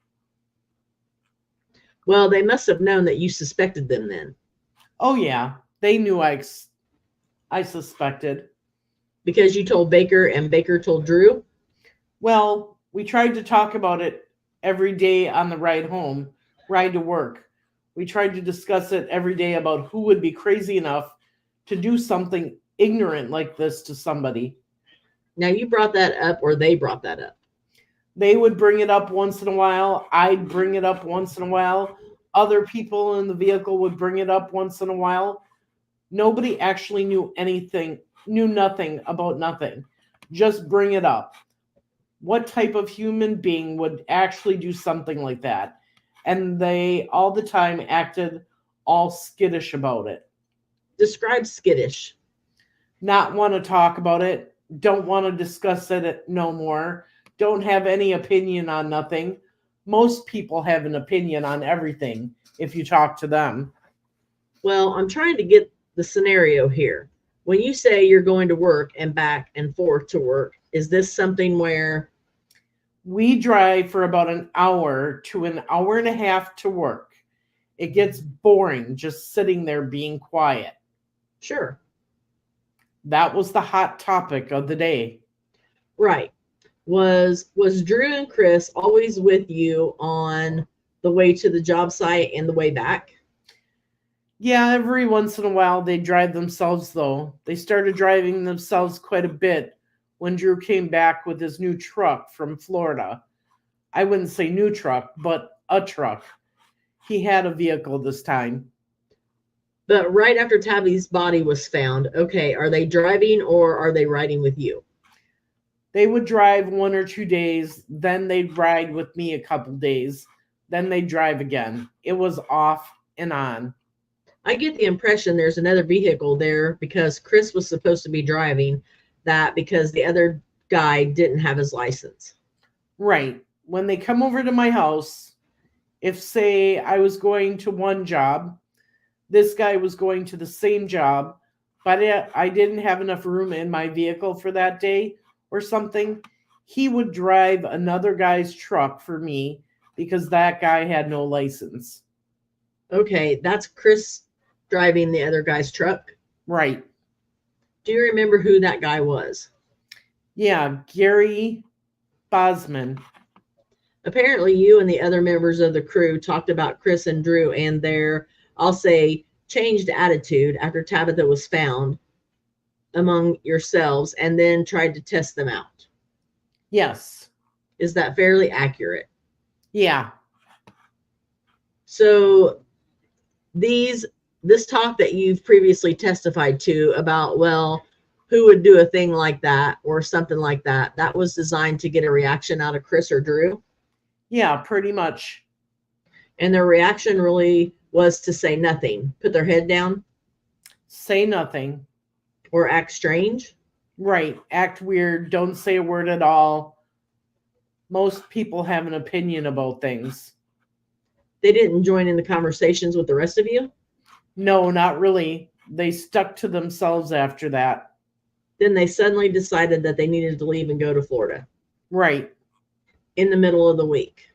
Well, they must have known that you suspected them then. Oh, yeah, they knew I suspected. Because you told Baker and Baker told Drew? Well, we tried to talk about it every day on the ride to work. We tried to discuss it every day about who would be crazy enough to do something ignorant like this to somebody. Now, you brought that up, or they brought that up? They would bring it up once in a while. I'd bring it up once in a while. Other people in the vehicle would bring it up once in a while. Nobody actually knew nothing about nothing. Just bring it up. What type of human being would actually do something like that? And they all the time acted all skittish about it. Describe skittish. Not want to talk about it. Don't want to discuss it no more. Don't have any opinion on nothing. Most people have an opinion on everything if you talk to them. Well, I'm trying to get the scenario here. When you say you're going to work and back and forth to work, is this something where we drive for about an hour to an hour and a half to work? It gets boring just sitting there being quiet. Sure. That was the hot topic of the day. Right. Was Drew and Chris always with you on the way to the job site and the way back? Yeah, every once in a while they drive themselves, though. They started driving themselves quite a bit when Drew came back with his new truck from Florida. I wouldn't say new truck, but a truck. He had a vehicle this time. But right after Tabi's body was found, okay, are they driving or are they riding with you? They would drive 1 or 2 days, then they'd ride with me a couple days, then they'd drive again. It was off and on. I get the impression there's another vehicle there because Chris was supposed to be driving that because the other guy didn't have his license. Right. When they come over to my house, if, say, I was going to one job, this guy was going to the same job, but I didn't have enough room in my vehicle for that day or something, he would drive another guy's truck for me because that guy had no license. Okay, that's Chris driving the other guy's truck. Right. Do you remember who that guy was? Yeah, Gary Bosman. Apparently, you and the other members of the crew talked about Chris and Drew and their, I'll say, changed attitude after Tabitha was found among yourselves and then tried to test them out. Yes. Is that fairly accurate? Yeah. So this talk that you've previously testified to about, well, who would do a thing like that or something like that, that was designed to get a reaction out of Chris or Drew? Yeah, pretty much. And their reaction really was to say nothing, put their head down, say nothing, or act strange. Right. Act weird. Don't say a word at all. Most people have an opinion about things. They didn't join in the conversations with the rest of you? No, not really. They stuck to themselves after that. Then they suddenly decided that they needed to leave and go to Florida. Right. In the middle of the week.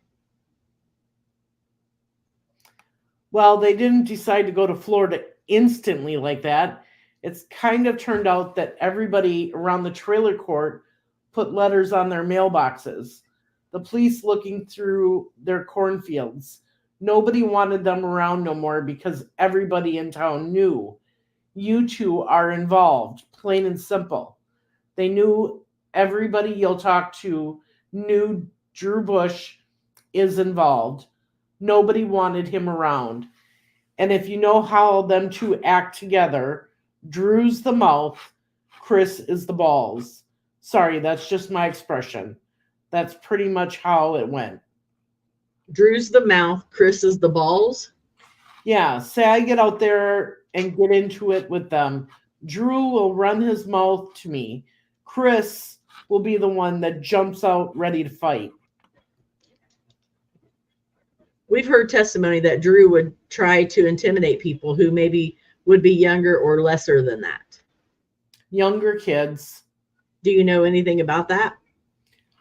Well, they didn't decide to go to Florida instantly like that. It's kind of turned out that everybody around the trailer court put letters on their mailboxes. The police looking through their cornfields. Nobody wanted them around no more because everybody in town knew. You two are involved, plain and simple. They knew everybody you'll talk to knew Drew Bush is involved. Nobody wanted him around. And if you know how them two act together, Drew's the mouth, Chris is the balls. Sorry, that's just my expression. That's pretty much how it went. Drew's the mouth, Chris is the balls? Yeah, say I get out there and get into it with them. Drew will run his mouth to me. Chris will be the one that jumps out ready to fight. We've heard testimony that Drew would try to intimidate people who maybe would be younger or lesser than that. Younger kids. Do you know anything about that?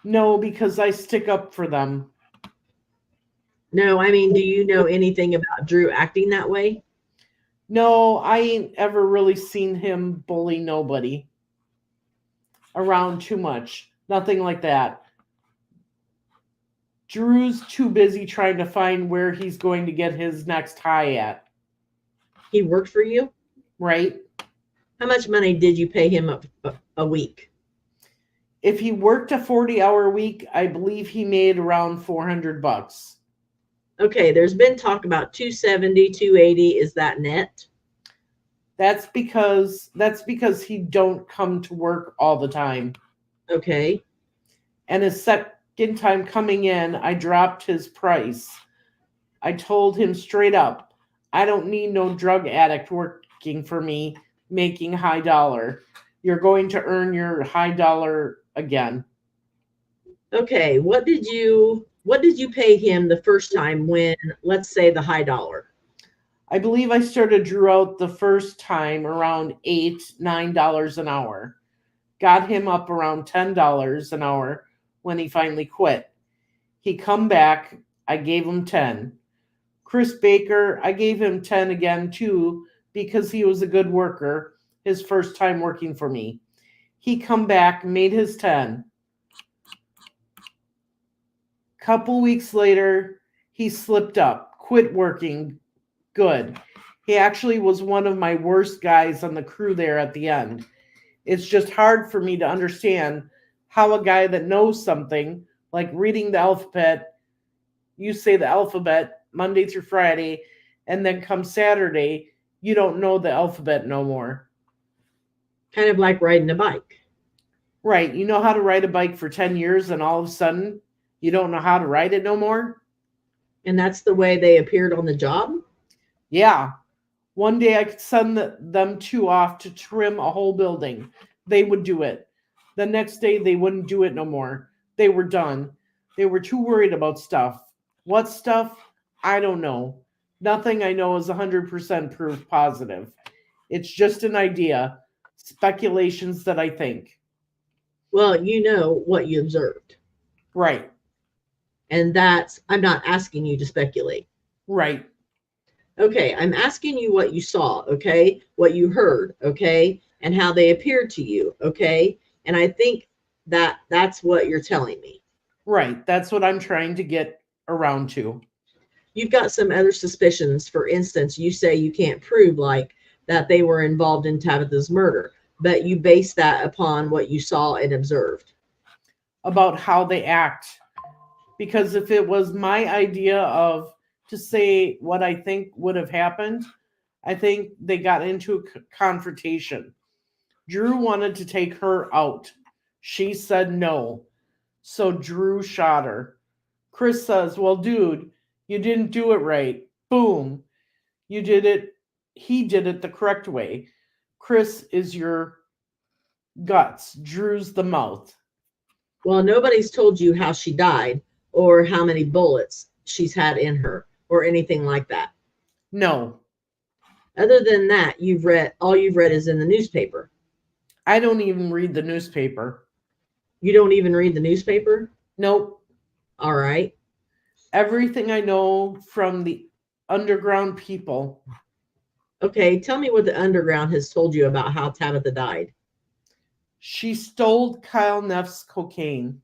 No, because I stick up for them. No, I mean, do you know anything about Drew acting that way? No, I ain't ever really seen him bully nobody around too much. Nothing like that. Drew's too busy trying to find where he's going to get his next high at. He worked for you? Right? How much money did you pay him a week? If he worked a 40-hour week, I believe he made around $400. Okay, there's been talk about 270, 280. Is that net? That's because he don't come to work all the time. Okay. And his second time coming in, I dropped his price. I told him straight up, I don't need no drug addict working for me, making high dollar. You're going to earn your high dollar again. Okay, what did you pay him the first time when, let's say, the high dollar? I believe I started Drew out the first time around $8, $9 an hour. Got him up around $10 an hour when he finally quit. He come back, I gave him 10. Chris Baker, I gave him 10 again too because he was a good worker. his first time working for me. He come back, made his 10. Couple weeks later, he slipped up, quit working. Good. He actually was one of my worst guys on the crew there at the end. It's just hard for me to understand how a guy that knows something, like reading the alphabet, you say the alphabet Monday through Friday, and then come Saturday, you don't know the alphabet no more. Kind of like riding a bike. Right. You know how to ride a bike for 10 years, and all of a sudden, you don't know how to ride it no more? And that's the way they appeared on the job? Yeah. One day I could send them two off to trim a whole building. They would do it. The next day, they wouldn't do it no more. They were done. They were too worried about stuff. What stuff? I don't know. Nothing I know is 100% proof positive. It's just an idea, speculations that I think. Well, you know what you observed. Right. And I'm not asking you to speculate. Right. Okay, I'm asking you what you saw, okay? What you heard, okay? And how they appeared to you, okay? And I think that's what you're telling me. Right. That's what I'm trying to get around to. You've got some other suspicions. For instance, you say you can't prove like that they were involved in Tabitha's murder, but you base that upon what you saw and observed. About how they act. Because if it was my idea of to say what I think would have happened, I think they got into a confrontation. Drew wanted to take her out. She said no. So Drew shot her. Chris says, well, dude, you didn't do it right. Boom. You did it. He did it the correct way. Chris is your guts. Drew's the mouth. Well, nobody's told you how she died or how many bullets she's had in her or anything like that. No. Other than that, all you've read is in the newspaper. I don't even read the newspaper. You don't even read the newspaper? Nope. All right. Everything I know from the underground people. Okay, tell me what the underground has told you about how Tabitha died. She stole Kyle Neff's cocaine.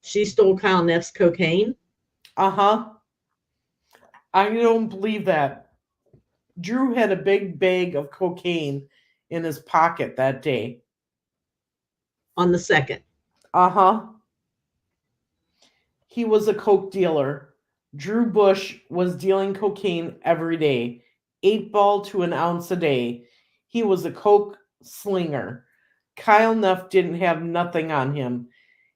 She stole Kyle Neff's cocaine? Uh-huh. I don't believe that. Drew had a big bag of cocaine in his pocket that day. On the 2nd? Uh-huh. He was a coke dealer. Drew Bush was dealing cocaine every day, 8-ball to an ounce a day. He was a coke slinger. Kyle Neff didn't have nothing on him.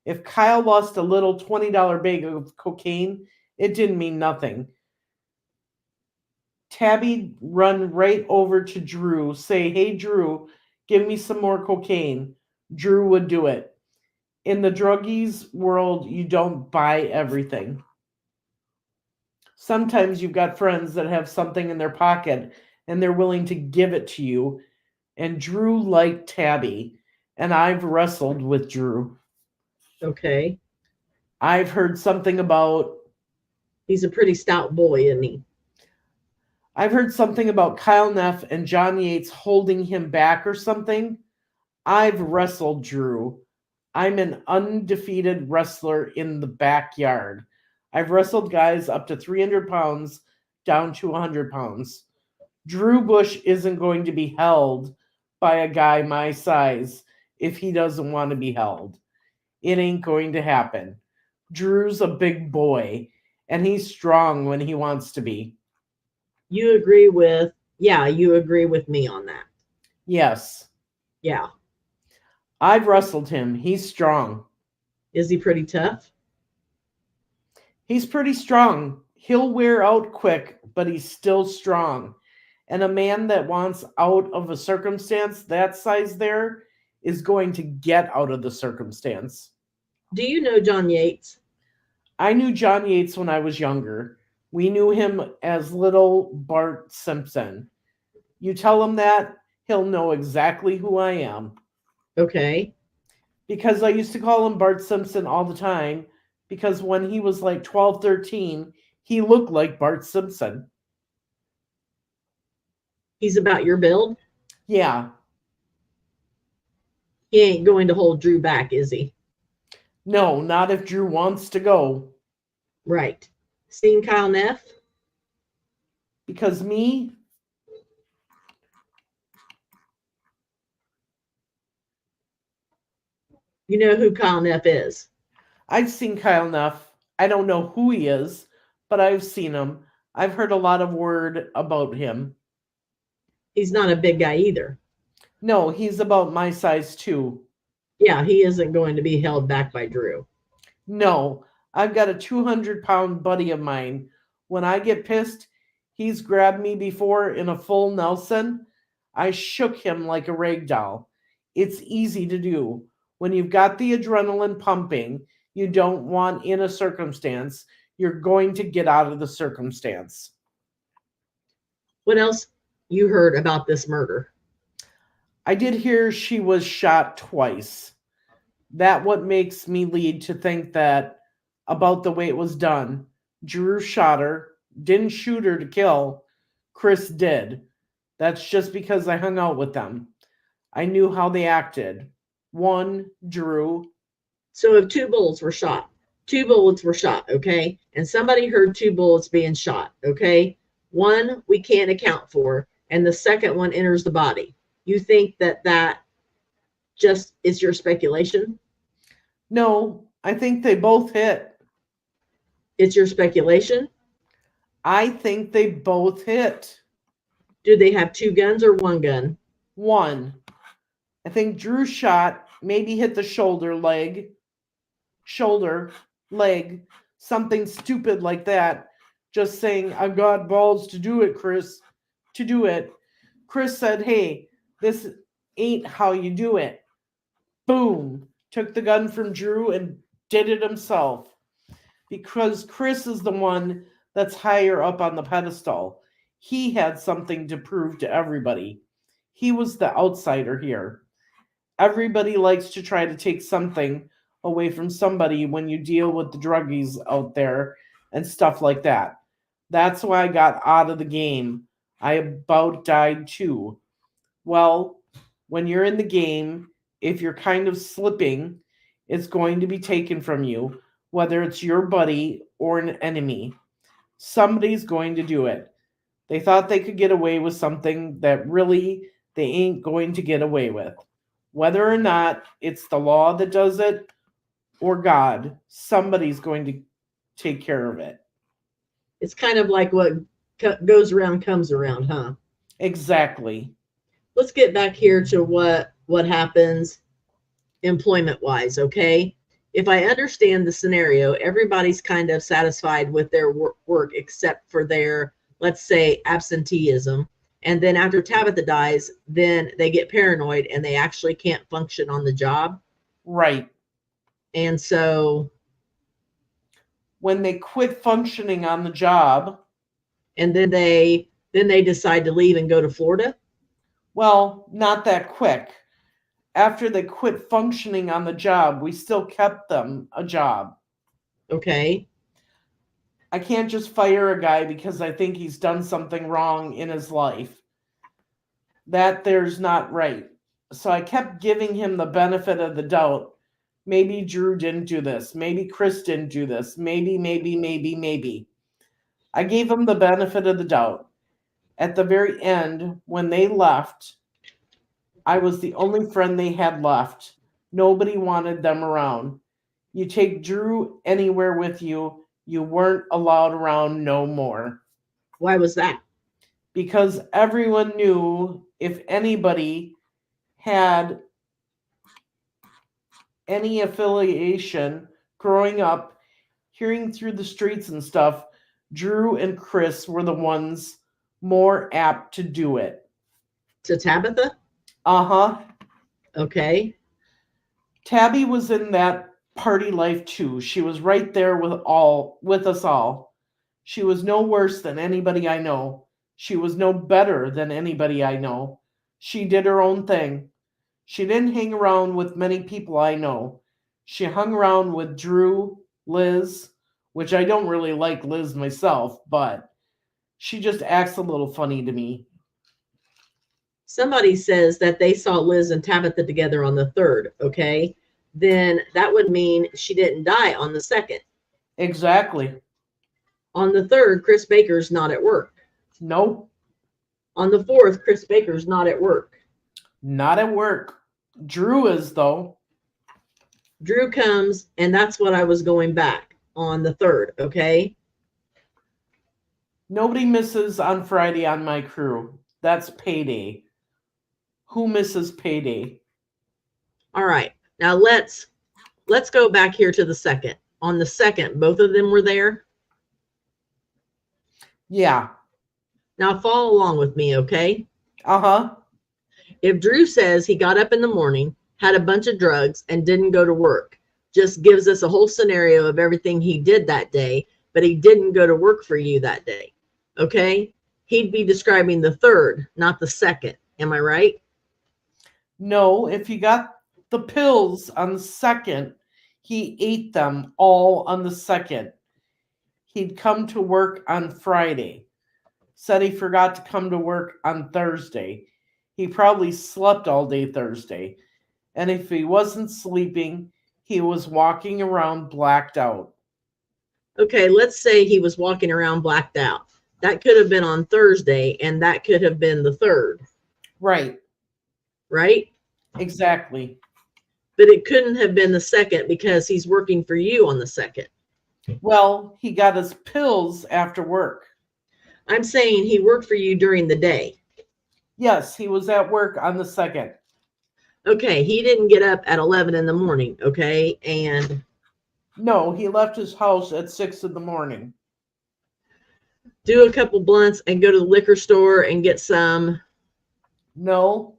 If Kyle lost a little $20 bag of cocaine, it didn't mean nothing. Tabi run right over to Drew, say, hey, Drew, give me some more cocaine. Drew would do it. In the druggies world, you don't buy everything. Sometimes you've got friends that have something in their pocket and they're willing to give it to you. And Drew liked Tabi, and I've wrestled with Drew. Okay. I've heard something about... He's a pretty stout boy, isn't he? I've heard something about Kyle Neff and John Yates holding him back or something. I've wrestled Drew. I'm an undefeated wrestler in the backyard. I've wrestled guys up to 300 pounds down to 100 pounds. Drew Bush isn't going to be held by a guy my size if he doesn't want to be held. It ain't going to happen. Drew's a big boy, and he's strong when he wants to be. You agree with me on that. Yes. Yeah. I've wrestled him. He's strong. Is he pretty tough? He's pretty strong. He'll wear out quick, but he's still strong. And a man that wants out of a circumstance that size there is going to get out of the circumstance. Do you know John Yates? I knew John Yates when I was younger. We knew him as little Bart Simpson. You tell him that, he'll know exactly who I am. Okay. Because I used to call him Bart Simpson all the time, because when he was like 12, 13, he looked like Bart Simpson. He's about your build? Yeah. He ain't going to hold Drew back, is he? No, not if Drew wants to go. Right. Seen Kyle Neff? Because me, You know who Kyle Neff is. I've seen Kyle Neff. I don't know who he is, but I've seen him. I've heard a lot of word about him. He's not a big guy either. No, he's about my size too. Yeah, he isn't going to be held back by Drew. No, I've got a 200-pound buddy of mine. When I get pissed, he's grabbed me before in a full Nelson. I shook him like a rag doll. It's easy to do. When you've got the adrenaline pumping, you don't want in a circumstance, you're going to get out of the circumstance. What else you heard about this murder? I did hear she was shot twice. That what makes me lead to think that about the way it was done. Drew shot her, didn't shoot her to kill. Chris did. That's just because I hung out with them. I knew how they acted. One, Drew. So if two bullets were shot, okay? And somebody heard two bullets being shot, okay? One we can't account for, and the second one enters the body. You think that just is your speculation? No, I think they both hit. It's your speculation? I think they both hit. Do they have two guns or one gun? One. I think Drew shot, maybe hit the shoulder, leg, something stupid like that. Just saying, I've got balls to do it, Chris. To do it. Chris said, hey, this ain't how you do it. Boom. Took the gun from Drew and did it himself. Because Chris is the one that's higher up on the pedestal. He had something to prove to everybody. He was the outsider here. Everybody likes to try to take something away from somebody when you deal with the druggies out there and stuff like that. That's why I got out of the game. I about died too. Well, when you're in the game, if you're kind of slipping, it's going to be taken from you, whether it's your buddy or an enemy. Somebody's going to do it. They thought they could get away with something that really they ain't going to get away with. Whether or not it's the law that does it or God, somebody's going to take care of it. It's kind of like what goes around comes around, huh? Exactly. Let's get back here to what happens employment-wise, okay? If I understand the scenario, everybody's kind of satisfied with their work except for their, let's say, absenteeism. And then after Tabitha dies, then they get paranoid and they actually can't function on the job. Right. And so when they quit functioning on the job, and then they decide to leave and go to Florida. Well, not that quick. After they quit functioning on the job, we still kept them a job. Okay. I can't just fire a guy because I think he's done something wrong in his life. That there's not right. So I kept giving him the benefit of the doubt. Maybe Drew didn't do this. Maybe Chris didn't do this. Maybe. I gave him the benefit of the doubt. At the very end, when they left, I was the only friend they had left. Nobody wanted them around. You take Drew anywhere with you, you weren't allowed around no more. Why was that? Because everyone knew if anybody had any affiliation growing up, hearing through the streets and stuff, Drew and Chris were the ones more apt to do it. To Tabitha? Uh-huh. Okay. Tabi was in that party life too. She was right there with us all. She was no worse than anybody I know. She was no better than anybody I know. She did her own thing. She didn't hang around with many people I know. She hung around with Drew, Liz, which I don't really like Liz myself, but she just acts a little funny to me. somebody says that they saw Liz and Tabitha together on the 3rd, okay, then that would mean she didn't die on the 2nd. Exactly. On the 3rd, Chris Baker's not at work. Nope. On the 4th, Chris Baker's not at work. Not at work. Drew is, though. Drew comes, and that's what I was going back on the 3rd, okay? Nobody misses on Friday on my crew. That's payday. Who misses payday? All right. Now let's go back here to the 2nd. On the 2nd, both of them were there. Yeah. Now follow along with me, okay? Uh-huh. If Drew says he got up in the morning, had a bunch of drugs, and didn't go to work, just gives us a whole scenario of everything he did that day, but he didn't go to work for you that day, okay? He'd be describing the 3rd, not the 2nd. Am I right? No, if he got the pills on the 2nd, he ate them all on the 2nd. He'd come to work on Friday. Said he forgot to come to work on Thursday. He probably slept all day Thursday. And if he wasn't sleeping, he was walking around blacked out. Okay, let's say he was walking around blacked out. That could have been on Thursday, and that could have been the 3rd. Right. Right? Exactly. But it couldn't have been the 2nd because he's working for you on the 2nd. Well, he got his pills after work. I'm saying he worked for you during the day. Yes, he was at work on the 2nd. Okay, he didn't get up at 11 in the morning, okay? And no, he left his house at 6 in the morning. Do a couple blunts and go to the liquor store and get some. No.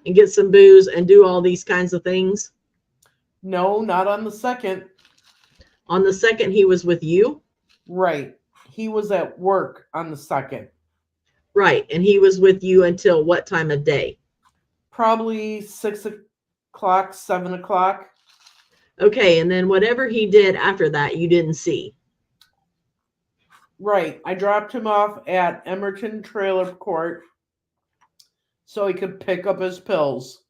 And get some booze and do all these kinds of things? No, not on the 2nd. On the 2nd, he was with you? Right. He was at work on the 2nd. Right. And he was with you until what time of day? Probably 6 o'clock, 7 o'clock. Okay. And then whatever he did after that, you didn't see. Right. I dropped him off at Emerton Trailer Court so he could pick up his pills.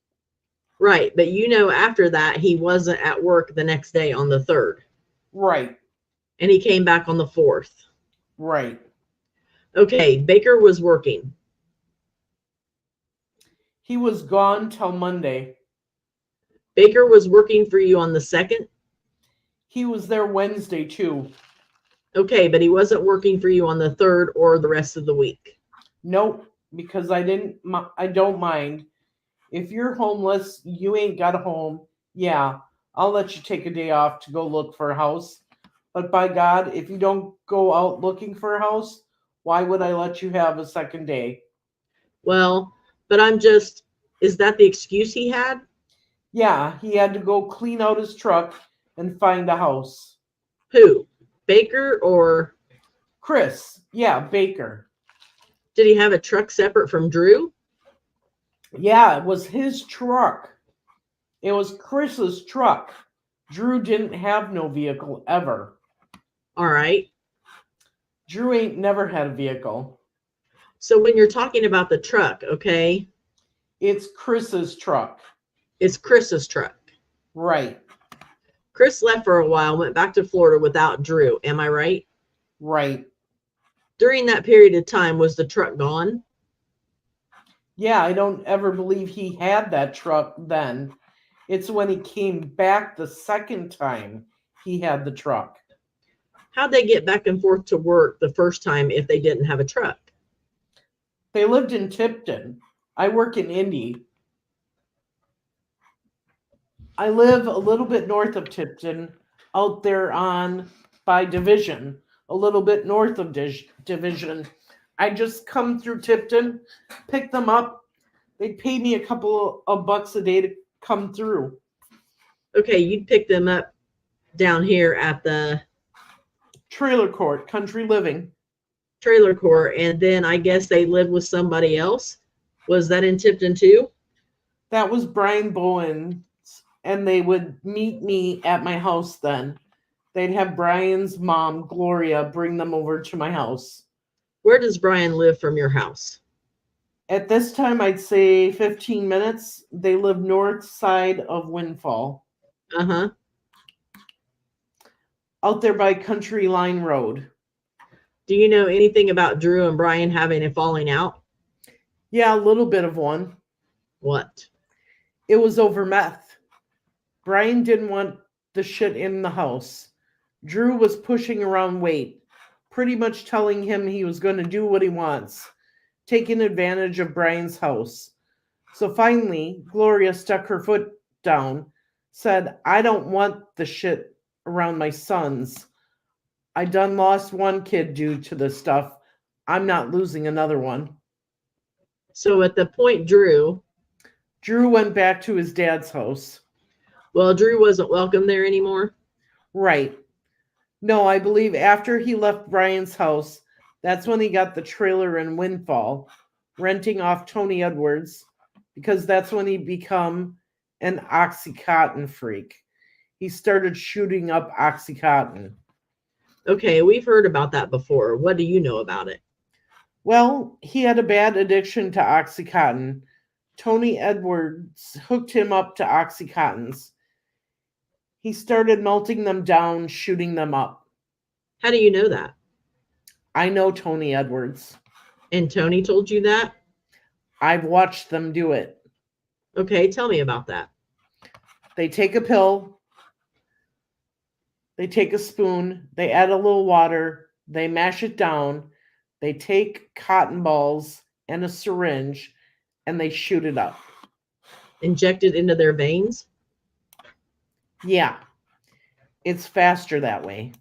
Right. But you know, after that, he wasn't at work the next day on the 3rd. Right. And he came back on the 4th. Right. Okay. Baker was working. He was gone till Monday. Baker was working for you on the 2nd? He was there Wednesday too. Okay, but he wasn't working for you on the 3rd or the rest of the week. Nope, because I don't mind. If you're homeless, you ain't got a home. Yeah, I'll let you take a day off to go look for a house. But by God, if you don't go out looking for a house, why would I let you have a second day? Well, but is that the excuse he had? Yeah, he had to go clean out his truck and find a house. Who? Baker or? Chris. Yeah, Baker. Did he have a truck separate from Drew? Yeah, it was his truck. It was Chris's truck. Drew didn't have no vehicle ever. All right. Drew ain't never had a vehicle. So when you're talking about the truck, okay? It's Chris's truck. It's Chris's truck. Right. Chris left for a while, went back to Florida without Drew. Am I right? Right. During that period of time, was the truck gone? Yeah, I don't ever believe he had that truck then. It's when he came back the second time he had the truck. How'd they get back and forth to work the first time if they didn't have a truck? They lived in Tipton. I work in Indy. I live a little bit north of Tipton, out there by Division, a little bit north of Division. I just come through Tipton, pick them up. They pay me a couple of bucks a day to come through. Okay, you'd pick them up down here at the Trailer Court, Country Living. Trailer Court, and then I guess they lived with somebody else. Was that in Tipton too? That was Brian Bowen, and they would meet me at my house then. They'd have Brian's mom, Gloria, bring them over to my house. Where does Brian live from your house? At this time, I'd say 15 minutes. They live north side of Windfall, Uh-huh. out there by Country Line Road. Do you know anything about Drew and Brian having a falling out? Yeah, a little bit of one. What? It was over meth. Brian didn't want the shit in the house. Drew was pushing around weight, pretty much telling him he was going to do what he wants, taking advantage of Brian's house. So finally, Gloria stuck her foot down, said, I don't want the shit around my sons. I done lost one kid due to this stuff. I'm not losing another one. So at the point, Drew went back to his dad's house. Well, Drew wasn't welcome there anymore. Right. No, I believe after he left Brian's house, that's when he got the trailer in Windfall, renting off Tony Edwards, because that's when he become an Oxycontin freak. He started shooting up Oxycontin. Okay, we've heard about that before. What do you know about it? Well, he had a bad addiction to Oxycontin. Tony Edwards hooked him up to Oxycontins. He started melting them down, shooting them up. How do you know that? I know Tony Edwards. And Tony told you that? I've watched them do it. Okay, tell me about that. They take a pill, they take a spoon, they add a little water, they mash it down, they take cotton balls and a syringe, and they shoot it up. Injected into their veins? Yeah, it's faster that way.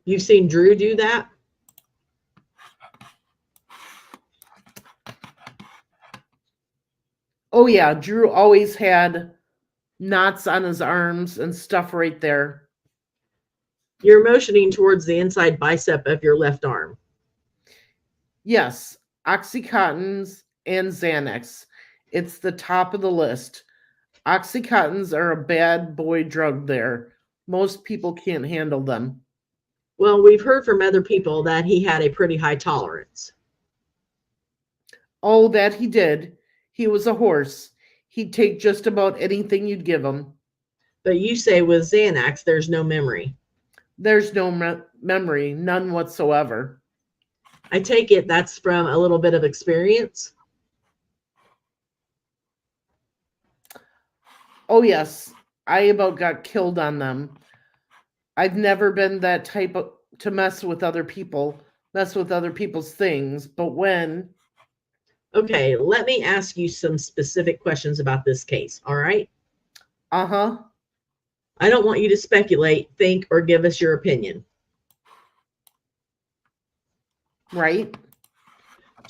You've seen Drew do that? Oh yeah, Drew always had knots on his arms and stuff right there. You're motioning towards the inside bicep of your left arm. Yes, Oxycontins and Xanax. It's the top of the list. Oxycontins are a bad boy drug there. Most people can't handle them. Well, we've heard from other people that he had a pretty high tolerance. Oh, that he did. He was a horse. He'd take just about anything you'd give him. But you say with Xanax, there's no memory. There's no memory, none whatsoever. I take it that's from a little bit of experience. Oh, yes. I about got killed on them. I've never been that type of to mess with other people, mess with other people's things. But when... Okay, let me ask you some specific questions about this case, all right? Uh-huh. I don't want you to speculate, think, or give us your opinion. Right.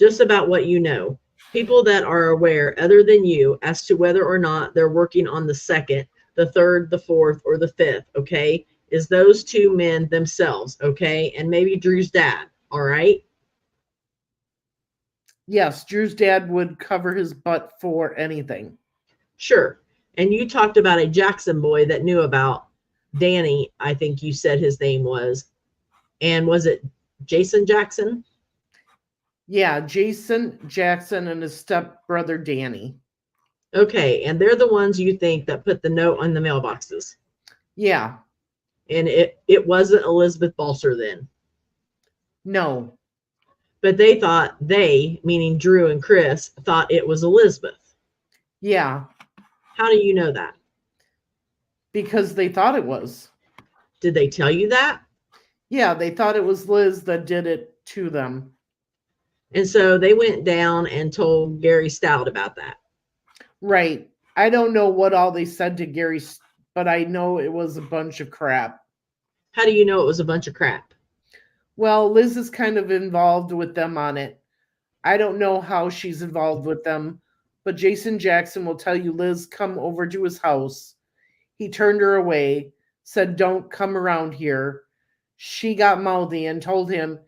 Just about what you know. People that are aware, other than you, as to whether or not they're working on the second, the third, the fourth, or the fifth, okay, is those two men themselves, okay? And maybe Drew's dad, all right? Yes, Drew's dad would cover his butt for anything. Sure. And you talked about a Jackson boy that knew about Danny, I think you said his name was. And was it Jason Jackson? Yeah, Jason Jackson and his stepbrother Danny. Okay, and they're the ones you think that put the note on the mailboxes. Yeah. And it wasn't Elizabeth Balser then. No. But they thought, they, meaning Drew and Chris, thought it was Elizabeth. Yeah. How do you know that? Because they thought it was. Did they tell you that? Yeah, they thought it was Liz that did it to them. And so they went down and told Gary Stout about that. Right. I don't know what all they said to Gary, but I know it was a bunch of crap. How do you know it was a bunch of crap? Well, Liz is kind of involved with them on it. I don't know how she's involved with them, but Jason Jackson will tell you Liz come over to his house. He turned her away, said, "Don't come around here." She got mouthy and told him,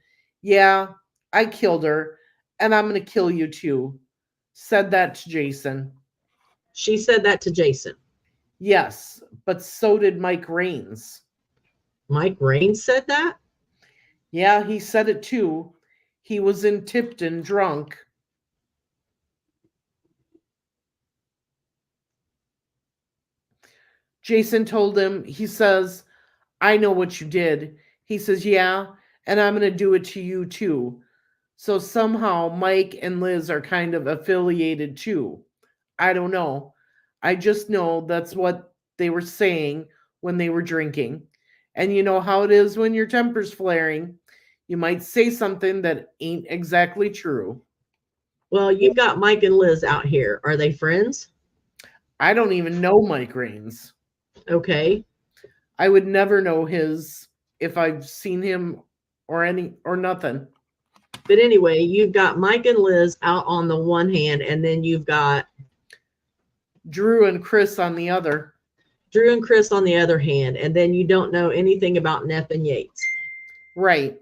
"Yeah, I killed her, and I'm going to kill you too." Said that to Jason. She said that to Jason. Yes, but so did Mike Raines. Mike Raines said that? Yeah, he said it too. He was in Tipton drunk. Jason told him, he says, I know what you did. He says, yeah, and I'm going to do it to you too. So somehow Mike and Liz are kind of affiliated too. I don't know. I just know that's what they were saying when they were drinking. And you know how it is when your temper's flaring. You might say something that ain't exactly true. Well, you've got Mike and Liz out here. Are they friends? I don't even know Mike Raines. Okay. I would never know his if I've seen him or nothing. But anyway, you've got Mike and Liz out on the one hand, and then you've got Drew and Chris on the other. Drew and Chris on the other hand, and then you don't know anything about Neff and Yates. Right.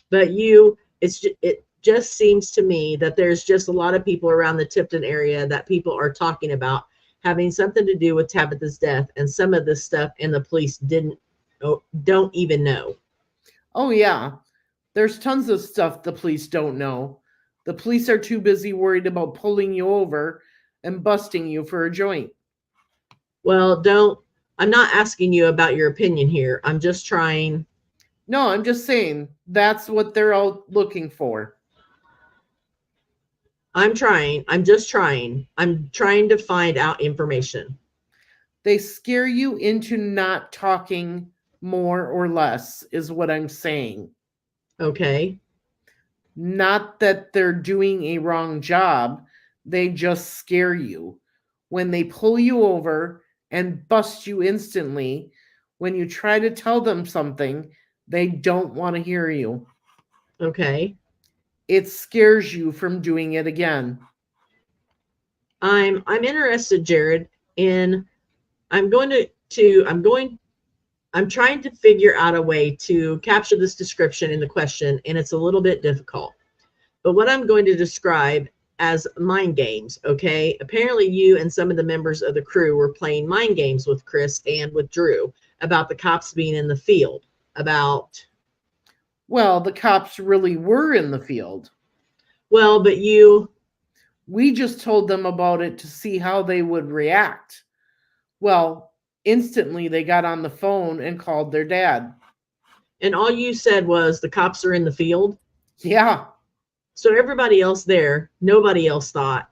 But it just seems to me that there's just a lot of people around the Tipton area that people are talking about having something to do with Tabitha's death, and some of this stuff, and the police don't even know. Oh yeah. There's tons of stuff the police don't know. The police are too busy worried about pulling you over and busting you for a joint. Well, I'm not asking you about your opinion here. I'm just trying. No, I'm just saying that's what they're all looking for. I'm trying. I'm just trying. I'm trying to find out information. They scare you into not talking more or less, is what I'm saying. Okay. Not that they're doing a wrong job, they just scare you. When they pull you over and bust you instantly, when you try to tell them something, they don't want to hear you. Okay. It scares you from doing it again. I'm interested, Jarrod, in I'm trying to figure out a way to capture this description in the question, and it's a little bit difficult. But what I'm going to describe as mind games, okay? Apparently you and some of the members of the crew were playing mind games with Chris and with Drew about the cops being in the field, Well, the cops really were in the field. Well, but We just told them about it to see how they would react. Well, instantly they got on the phone and called their dad. And all you said was the cops are in the field? Yeah. So everybody else there, nobody else thought.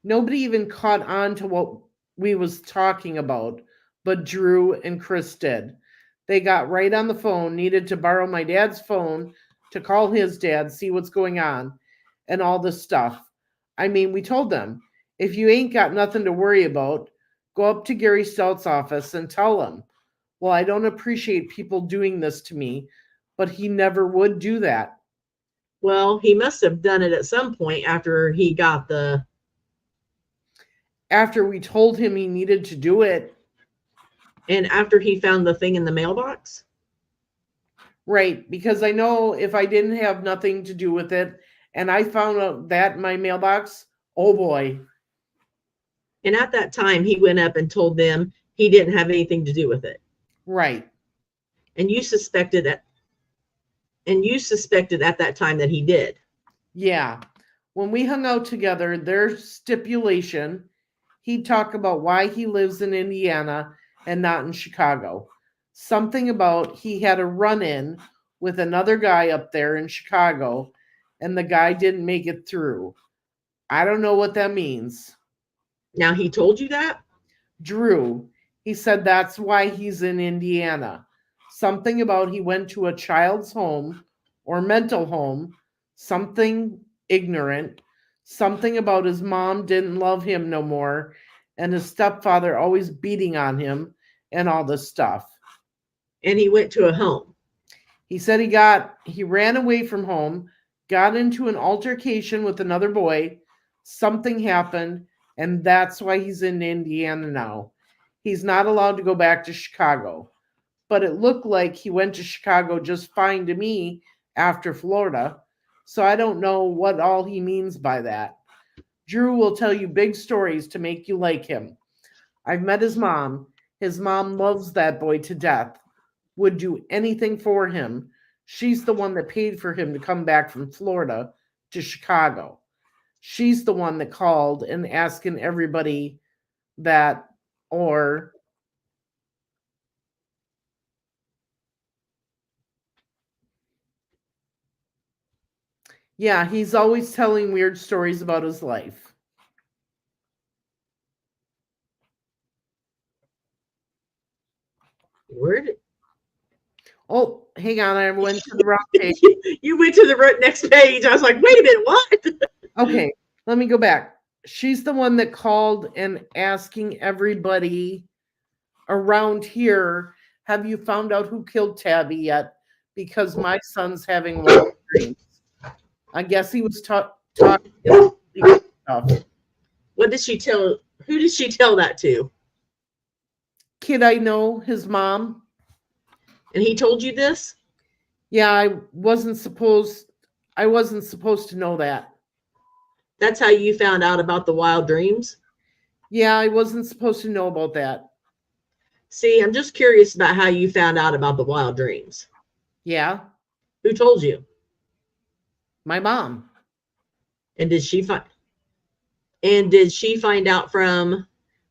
Nobody even caught on to what we was talking about, but Drew and Chris did. They got right on the phone, needed to borrow my dad's phone to call his dad, see what's going on, and all this stuff. I mean, we told them, if you ain't got nothing to worry about, go up to Gary Stout's office and tell him. Well, I don't appreciate people doing this to me, but he never would do that. Well, he must have done it at some point after he got After we told him he needed to do it. And after he found the thing in the mailbox? Right, because I know if I didn't have nothing to do with it and I found out that in my mailbox, oh boy. And at that time, he went up and told them he didn't have anything to do with it. Right. And you suspected at that time that he did. Yeah. When we hung out together, their stipulation, he'd talk about why he lives in Indiana and not in Chicago. Something about he had a run-in with another guy up there in Chicago, and the guy didn't make it through. I don't know what that means. Now, he told you that? Drew, he said that's why he's in Indiana. Something about he went to a child's home or mental home, something ignorant, something about his mom didn't love him no more, and his stepfather always beating on him and all this stuff. And he went to a home. He said he ran away from home, got into an altercation with another boy, something happened, and that's why he's in Indiana now. He's not allowed to go back to Chicago. But it looked like he went to Chicago just fine to me after Florida. So I don't know what all he means by that. Drew will tell you big stories to make you like him. I've met his mom. His mom loves that boy to death, would do anything for him. She's the one that paid for him to come back from Florida to Chicago. She's the one that called and asking everybody that, or Yeah, he's always telling weird stories about his life. Where did Oh, hang on, I went to the wrong page. you went to the next page? I was like, wait a minute, what? Okay, let me go back. She's the one that called and asking everybody around here, have you found out who killed Tabi yet? Because my son's having wild dreams. I guess he was talking stuff. What did she tell? Who did she tell that to? Kid I know, his mom. And he told you this? Yeah, I wasn't supposed to know that. That's how you found out about the wild dreams? Yeah, I wasn't supposed to know about that. See, I'm just curious about how you found out about the wild dreams. Yeah, Who told you? my mom. And did she find out from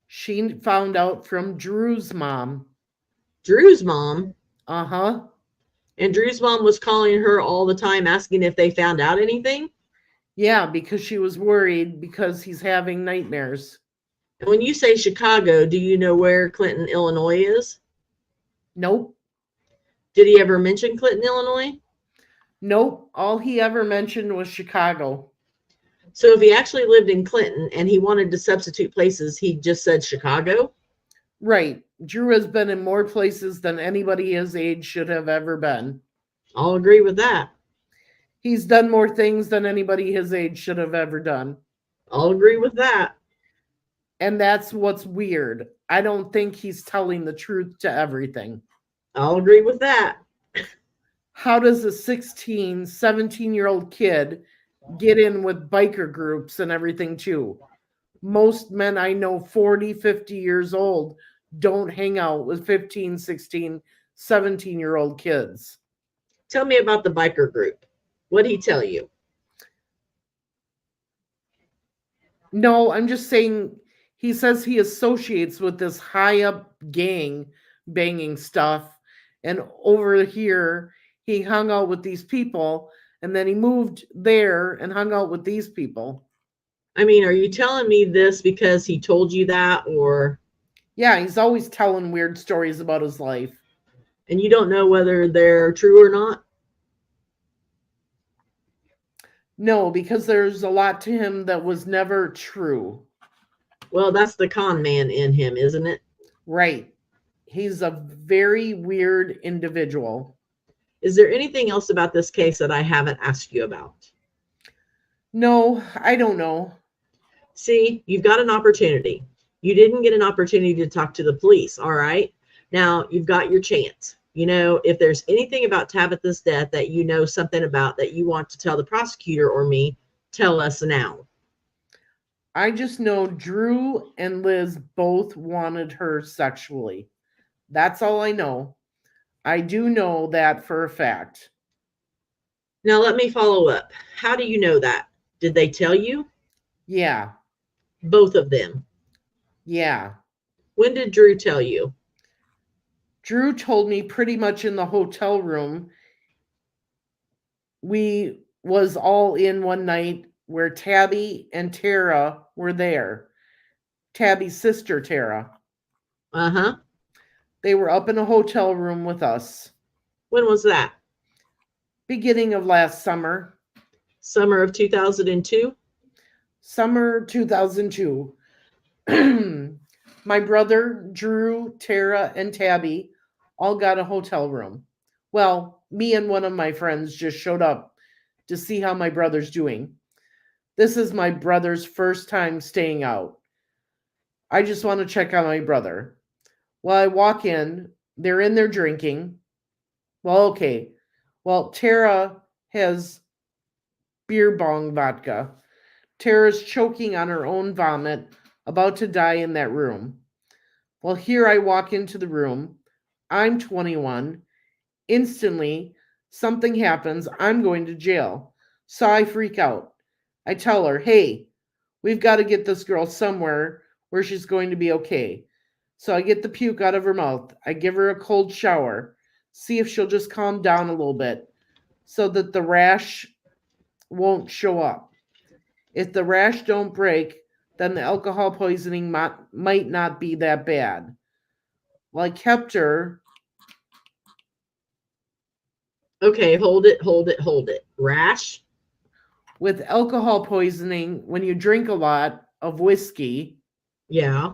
She found out from Drew's mom. Drew's mom? Uh-huh. And Drew's mom was calling her all the time asking if they found out anything? Yeah, because she was worried because he's having nightmares. And when you say Chicago, do you know where Clinton, Illinois is? Nope. Did he ever mention Clinton, Illinois? Nope. All he ever mentioned was Chicago. So if he actually lived in Clinton and he wanted to substitute places, he just said Chicago? Right. Drew has been in more places than anybody his age should have ever been. I'll agree with that. He's done more things than anybody his age should have ever done. I'll agree with that. And that's what's weird. I don't think he's telling the truth to everything. I'll agree with that. How does a 16, 17-year-old kid get in with biker groups and everything too? Most men I know 40, 50 years old don't hang out with 15, 16, 17-year-old kids. Tell me about the biker group. What did he tell you? No, I'm just saying he says he associates with this high up gang banging stuff. And over here, he hung out with these people. And then he moved there and hung out with these people. I mean, are you telling me this because he told you that, or? Yeah, he's always telling weird stories about his life. And you don't know whether they're true or not? No, because there's a lot to him that was never true. Well, that's the con man in him, isn't it? Right. He's a very weird individual. Is there anything else about this case that I haven't asked you about? No, I don't know. See, you've got an opportunity. You didn't get an opportunity to talk to the police, all right? Now, you've got your chance. You know, if there's anything about Tabitha's death that you know something about that you want to tell the prosecutor or me, tell us now. I just know Drew and Liz both wanted her sexually. That's all I know. I do know that for a fact. Now, let me follow up. How do you know that? Did they tell you? Yeah. Both of them. Yeah. When did Drew tell you? Drew told me pretty much in the hotel room. We was all in one night where Tabi and Tara were there. Tabi's sister, Tara. Uh-huh. They were up in a hotel room with us. When was that? Beginning of last summer. Summer of 2002? Summer 2002. My brother, Drew, Tara, and Tabi all got a hotel room. Well, me and one of my friends just showed up to see how my brother's doing. This is my brother's first time staying out. I just want to check on my brother. Well, I walk in, they're in there drinking. Well, okay. Well, Tara has beer bong vodka. Tara's choking on her own vomit, about to die in that room. Well, here I walk into the room. I'm 21. Instantly, something happens. I'm going to jail. So I freak out. I tell her, hey, we've got to get this girl somewhere where she's going to be okay. So I get the puke out of her mouth. I give her a cold shower, see if she'll just calm down a little bit so that the rash won't show up. If the rash don't break, then the alcohol poisoning might not be that bad. Well, I kept her. Okay, hold it. Rash? With alcohol poisoning, when you drink a lot of whiskey, Yeah.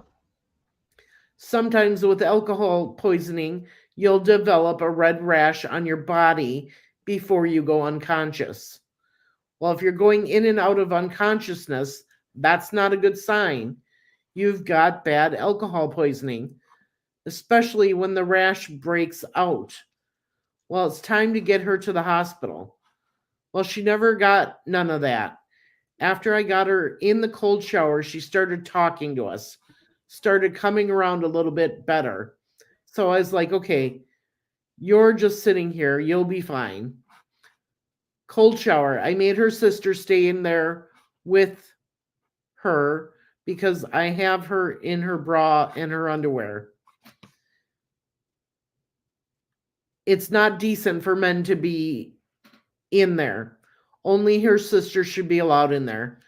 sometimes with alcohol poisoning, you'll develop a red rash on your body before you go unconscious. Well, if you're going in and out of unconsciousness, that's not a good sign. You've got bad alcohol poisoning, especially when the rash breaks out. Well, it's time to get her to the hospital. Well, she never got none of that. After I got her in the cold shower, she started talking to us, started coming around a little bit better. So I was like, okay, you're just sitting here. You'll be fine. Cold shower. I made her sister stay in there with her because I have her in her bra and her underwear. It's not decent for men to be in there. Only her sister should be allowed in there.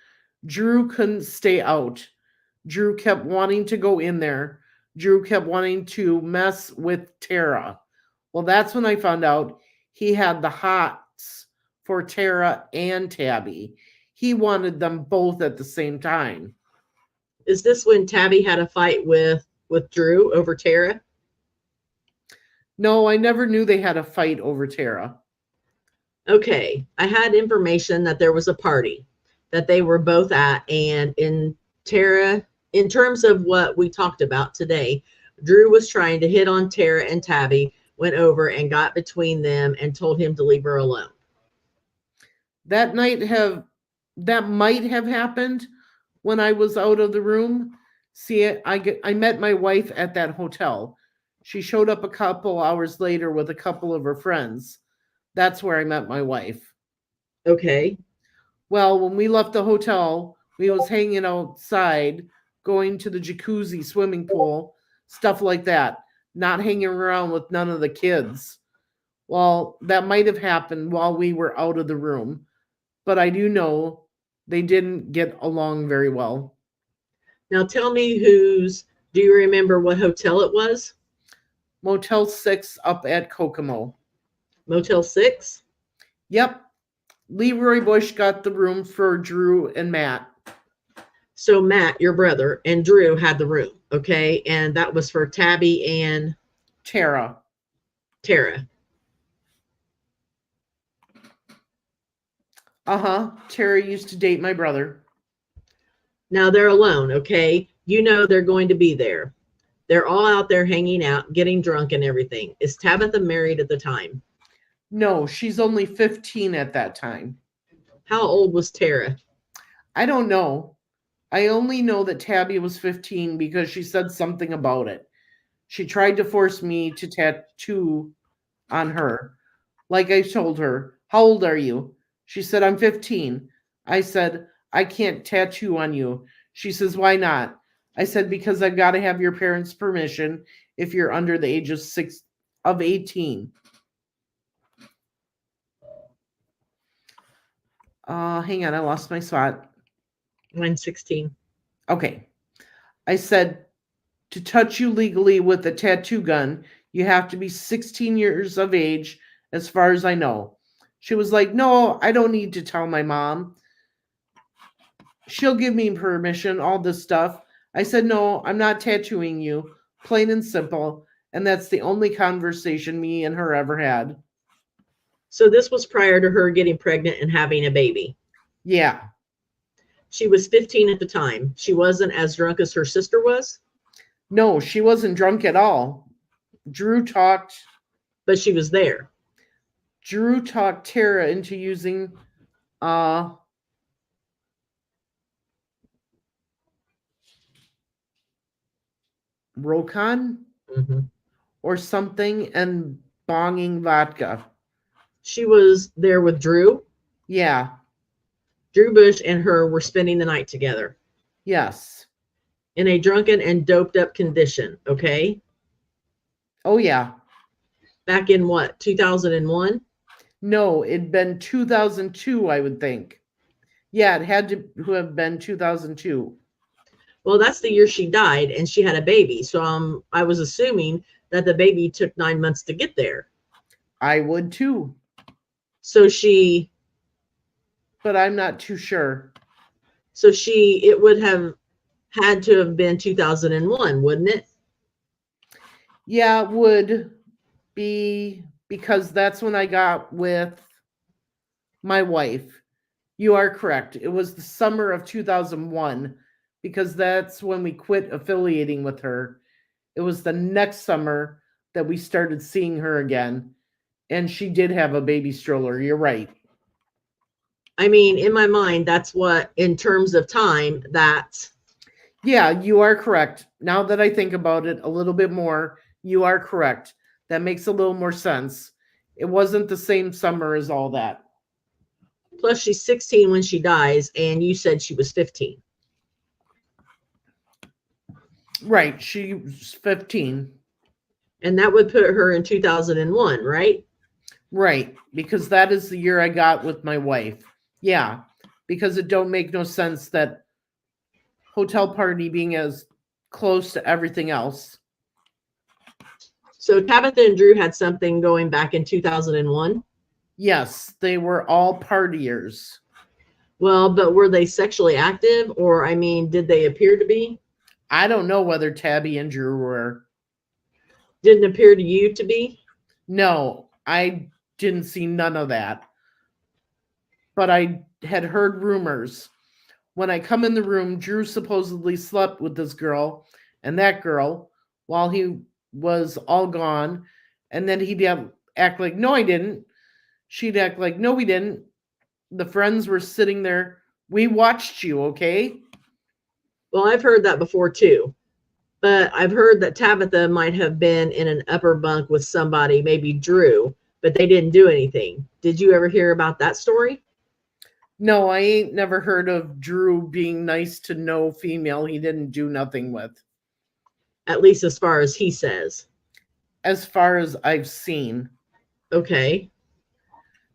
Drew couldn't stay out. Drew kept wanting to go in there. Drew kept wanting to mess with Tara. Well, that's when I found out he had the hots for Tara and Tabi. He wanted them both at the same time. Is this when Tabi had a fight with Drew over Tara? No, I never knew they had a fight over Tara. Okay, I had information that there was a party that they were both at, and in terms of what we talked about today, Drew was trying to hit on Tara, and Tabi went over and got between them and told him to leave her alone. That might have happened when I was out of the room. See, I met my wife at that hotel. She showed up a couple hours later with a couple of her friends. That's where I met my wife. Okay. Well, when we left the hotel, we was hanging outside, going to the jacuzzi, swimming pool, stuff like that. Not hanging around with none of the kids. Well, that might have happened while we were out of the room, but I do know they didn't get along very well. Now tell me do you remember what hotel it was? Motel 6 up at Kokomo. Motel 6? Yep. Leroy Bush got the room for Drew and Matt. So Matt, your brother, and Drew had the room, okay? And that was for Tabi and Tara. Tara used to date my brother. Now they're alone, okay? You know they're going to be there. They're all out there hanging out, getting drunk and everything. Is Tabitha married at the time? No, she's only 15 at that time. How old was Tara? I don't know. I only know that Tabi was 15 because she said something about it. She tried to force me to tattoo on her. Like I told her, how old are you? She said, I'm 15. I said, I can't tattoo on you. She says, why not? I said, because I've got to have your parents' permission if you're under the age of 18. Hang on, I lost my spot. Mine's 16. Okay. I said, to touch you legally with a tattoo gun, you have to be 16 years of age, as far as I know. She was like, no, I don't need to tell my mom. She'll give me permission, all this stuff. I said, no, I'm not tattooing you, plain and simple. And that's the only conversation me and her ever had. So this was prior to her getting pregnant and having a baby. Yeah. She was 15 at the time. She wasn't as drunk as her sister was? No, she wasn't drunk at all. Drew talked. But she was there. Drew talked Tara into using Rokon or something and bonging vodka. She was there with Drew? Yeah. Drew Bush and her were spending the night together. Yes. In a drunken and doped up condition, okay? Oh, yeah. Back in what, 2001? No, it'd been 2002, I would think. Yeah, it had to have been 2002. Well, that's the year she died, and she had a baby. So I was assuming that the baby took 9 months to get there. I would too, So she, but I'm not too sure. it would have had to have been 2001, wouldn't it? Yeah, it would be because that's when I got with my wife. You are correct. It was the summer of 2001 because that's when we quit affiliating with her. It was the next summer that we started seeing her again. And she did have a baby stroller. You're right. I mean, in my mind, that's what, in terms of time, that's. Yeah, you are correct. Now that I think about it a little bit more, you are correct. That makes a little more sense. It wasn't the same summer as all that. Plus, she's 16 when she dies, and you said she was 15. Right. She was 15. And that would put her in 2001, right? Right. Because that is the year I got with my wife. Yeah. Because it don't make no sense that hotel party being as close to everything else. So Tabitha and Drew had something going back in 2001. Yes, they were all partiers. Well, but were they sexually active, or I mean, did they appear to be? I don't know whether Tabi and Drew were. Didn't appear to you to be? No, I didn't see none of that. But I had heard rumors. When I come in the room, Drew supposedly slept with this girl and that girl while he was all gone. And then he'd act like, no, I didn't. She'd act like, no, we didn't. The friends were sitting there. We watched you, okay? Well, I've heard that before too. But I've heard that Tabitha might have been in an upper bunk with somebody, maybe Drew, but they didn't do anything. Did you ever hear about that story? No, I ain't never heard of Drew being nice to no female he didn't do nothing with. At least as far as he says. As far as I've seen. Okay.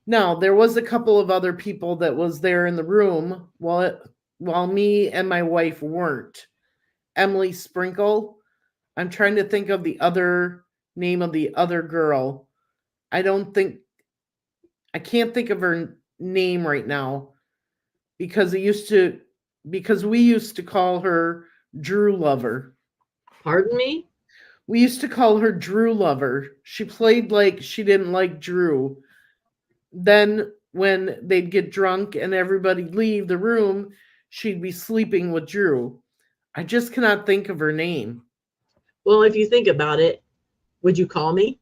Now, there was a couple of other people that was there in the room while me and my wife weren't. Emily Sprinkle. I'm trying to think of the other name of the other girl. I can't think of her name right now because we used to call her Drew Lover. Pardon me? We used to call her Drew Lover. She played like she didn't like Drew. Then when they'd get drunk and everybody leave the room, she'd be sleeping with Drew. I just cannot think of her name. Well, if you think about it, would you call me?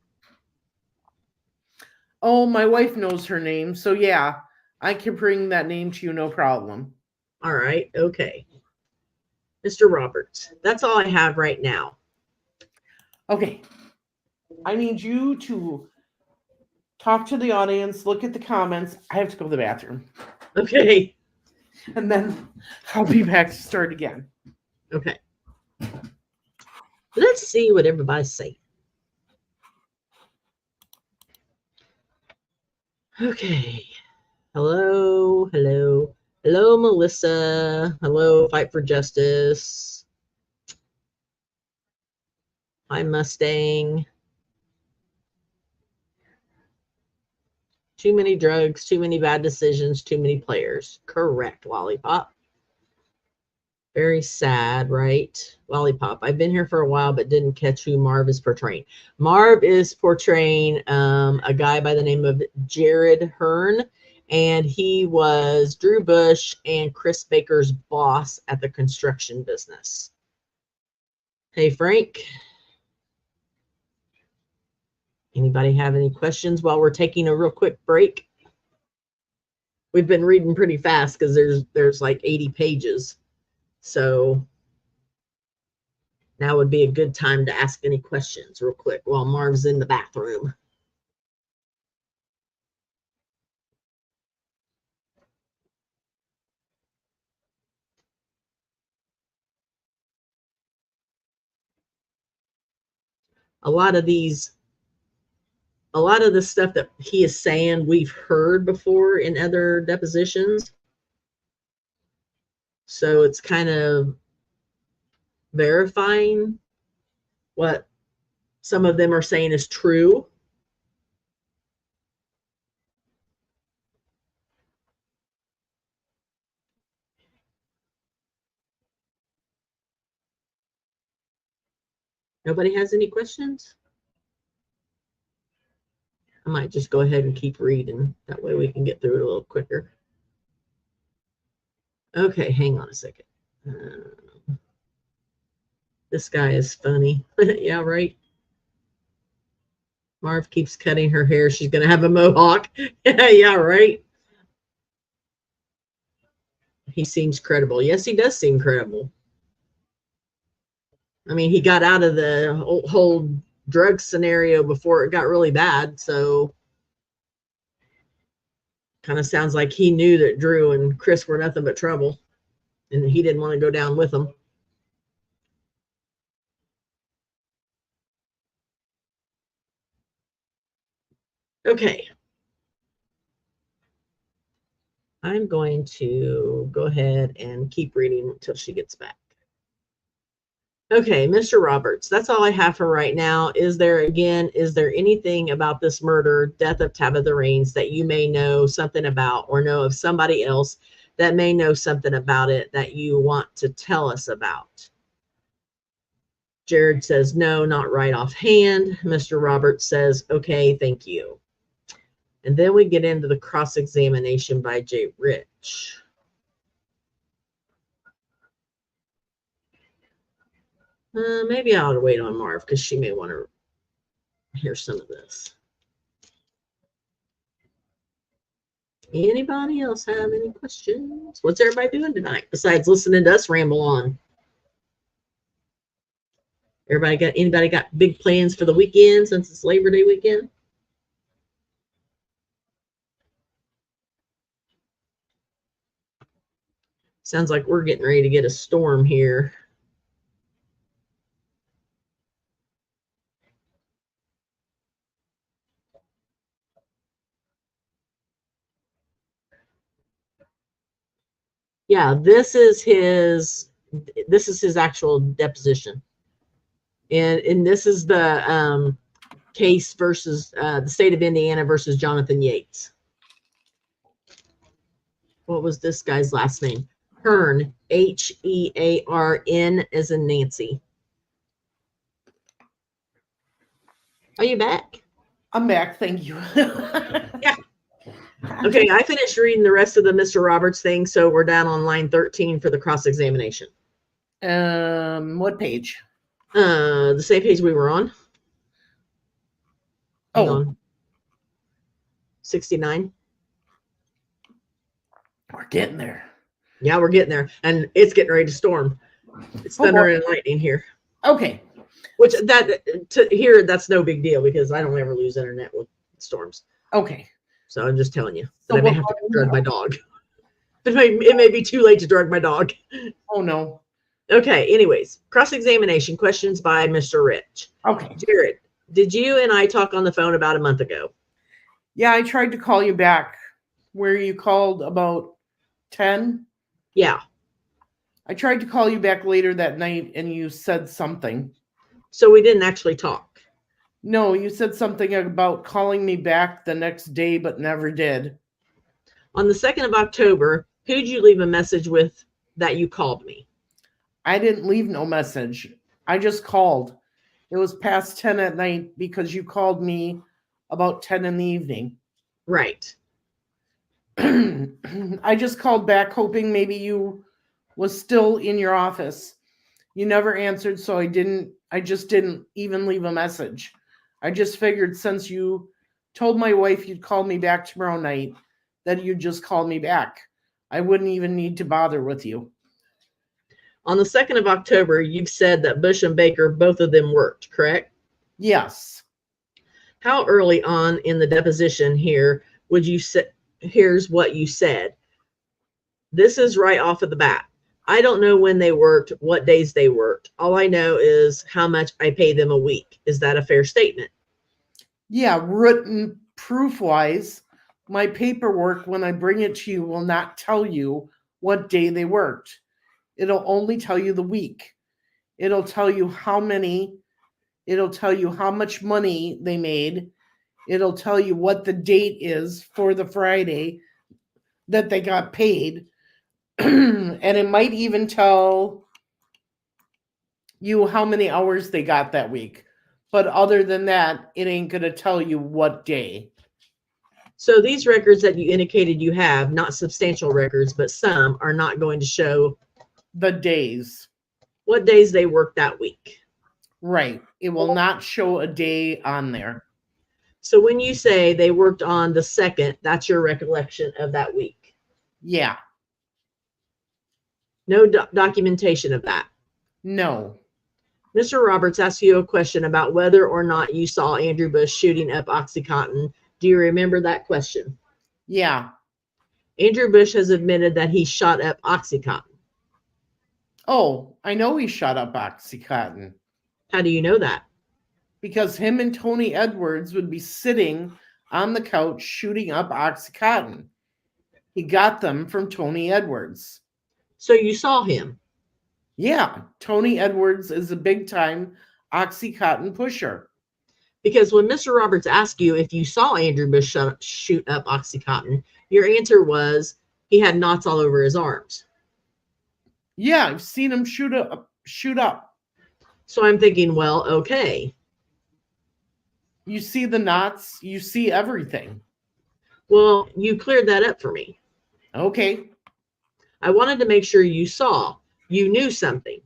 Oh, my wife knows her name, so yeah, I can bring that name to you, no problem. All right. Okay. Mr. Roberts, that's all I have right now. Okay. I need you to talk to the audience, look at the comments. I have to go to the bathroom. Okay. And then I'll be back to start again. Okay. Let's see what everybody's saying. Okay. Hello, hello, hello, Melissa. Hello, Fight for Justice. Hi, Mustang. Too many drugs, too many bad decisions, too many players. Correct, Lollipop. Very sad, right? Lollipop. I've been here for a while, but didn't catch who Marv is portraying. Marv is portraying a guy by the name of Jarrod Hearn, and he was Drew Bush and Chris Baker's boss at the construction business. Hey, Frank. Anybody have any questions while we're taking a real quick break? We've been reading pretty fast because there's like 80 pages. So now would be a good time to ask any questions real quick while Marv's in the bathroom. A lot of these a lot of the stuff that he is saying we've heard before in other depositions. So it's kind of verifying what some of them are saying is true. Nobody has any questions? I might just go ahead and keep reading. That way we can get through it a little quicker. Okay, hang on a second. This guy is funny. Yeah, right. Marv keeps cutting her hair. She's going to have a mohawk. Yeah, right. He seems credible. Yes, he does seem credible. I mean, he got out of the whole drug scenario before it got really bad. So kind of sounds like he knew that Drew and Chris were nothing but trouble. And he didn't want to go down with them. Okay. I'm going to go ahead and keep reading until she gets back. Okay, Mr. Roberts, that's all I have for right now. Is there anything about this murder, death of Tabitha Raines, that you may know something about or know of somebody else that may know something about it that you want to tell us about? Jarrod says, no, not right offhand. Mr. Roberts says, okay, thank you. And then we get into the cross-examination by Jay Rich. Maybe I ought to wait on Marv because she may want to hear some of this. Anybody else have any questions? What's everybody doing tonight besides listening to us ramble on? Anybody got big plans for the weekend since it's Labor Day weekend? Sounds like we're getting ready to get a storm here. Yeah, this is his actual deposition. And this is the case versus the state of Indiana versus Jonathan Yates. What was this guy's last name? Hearn, Hearn, as in Nancy. Are you back? I'm back, thank you. Yeah. Okay, I finished reading the rest of the Mr. Roberts thing, so we're down on line 13 for the cross-examination. What page? The same page we were on. Hang on. 69. We're getting there. Yeah, we're getting there, and it's getting ready to storm. It's thunder and lightning here. Okay. Which that's no big deal because I don't ever lose internet with storms. Okay. So I'm just telling you that So I may have to drug my dog. It may be too late to drug my dog. Oh, no. Okay, anyways, cross-examination questions by Mr. Rich. Okay. Jarrod, did you and I talk on the phone about a month ago? Yeah, I tried to call you back where you called about 10. Yeah. I tried to call you back later that night and you said something. So we didn't actually talk. No, you said something about calling me back the next day, but never did. On the 2nd of October, who'd you leave a message with that you called me? I didn't leave no message. I just called. It was past 10 at night because you called me about 10 in the evening. Right. I just called back hoping maybe you was still in your office. You never answered, so I just didn't even leave a message. I just figured since you told my wife you'd call me back tomorrow night, that you'd just call me back. I wouldn't even need to bother with you. On the 2nd of October, you've said that Bush and Baker, both of them worked, correct? Yes. How early on in the deposition here would you say, here's what you said. This is right off of the bat. I don't know when they worked, what days they worked. All I know is how much I pay them a week. Is that a fair statement? Yeah, written proof wise, my paperwork, when I bring it to you, will not tell you what day they worked. It'll only tell you the week. It'll tell you it'll tell you how much money they made. It'll tell you what the date is for the Friday that they got paid. And it might even tell you how many hours they got that week. But other than that, it ain't going to tell you what day. So these records that you indicated you have, not substantial records, but some, are not going to show The days. what days they worked that week. Right. It will not show a day on there. So when you say they worked on the 2nd, that's your recollection of that week. Yeah. No documentation of that. No. Mr. Roberts asked you a question about whether or not you saw Andrew Bush shooting up OxyContin. Do you remember that question? Yeah. Andrew Bush has admitted that he shot up OxyContin. Oh, I know he shot up OxyContin. How do you know that? Because him and Tony Edwards would be sitting on the couch shooting up OxyContin. He got them from Tony Edwards. So you saw him? Yeah, Tony Edwards is a big time OxyContin pusher. Because when Mr. Roberts asked you if you saw Andrew Bush shoot up OxyContin, your answer was he had knots all over his arms. Yeah, I've seen him shoot up. So I'm thinking, well, okay. You see the knots, you see everything. Well, you cleared that up for me. Okay. I wanted to make sure you saw. You knew something.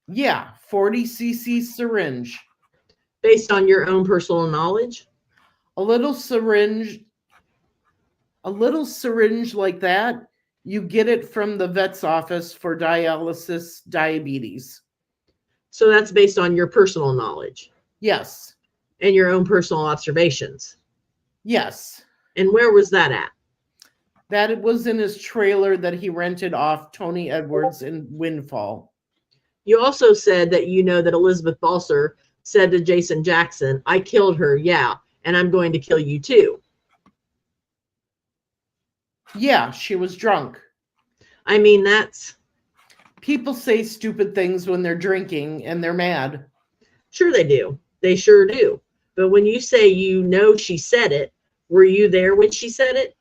Yeah, 40cc syringe. Based on your own personal knowledge? A little syringe like that, you get it from the vet's office for dialysis diabetes. So that's based on your personal knowledge? Yes. And your own personal observations? Yes. And where was that at? That it was in his trailer that he rented off Tony Edwards in Windfall. You also said that you know that Elizabeth Balser said to Jason Jackson, I killed her, yeah, and I'm going to kill you too. Yeah, she was drunk. I mean, that's... People say stupid things when they're drinking and they're mad. Sure they do. They sure do. But when you say you know she said it, were you there when she said it?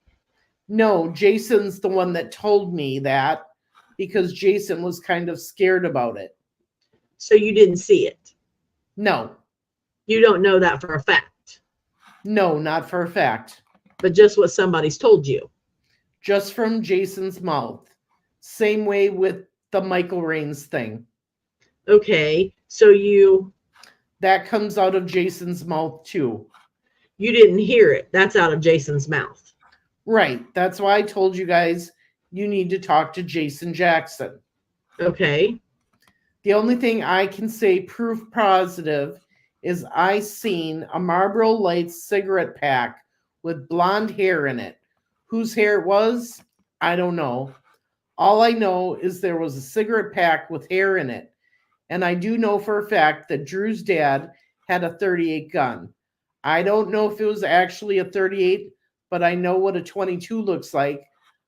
No, Jason's the one that told me that because Jason was kind of scared about it. So you didn't see it? No. You don't know that for a fact? No, not for a fact. But just what somebody's told you? Just from Jason's mouth. Same way with the Michael Raines thing. Okay, so that comes out of Jason's mouth too. You didn't hear it. That's out of Jason's mouth. Right. That's why I told you guys you need to talk to Jason Jackson. Okay. The only thing I can say proof positive is I seen a Marlboro Lights cigarette pack with blonde hair in it. Whose hair it was, I don't know. All I know is there was a cigarette pack with hair in it. And I do know for a fact that Drew's dad had a .38 gun. I don't know if it was actually a .38, but I know what a .22 looks like.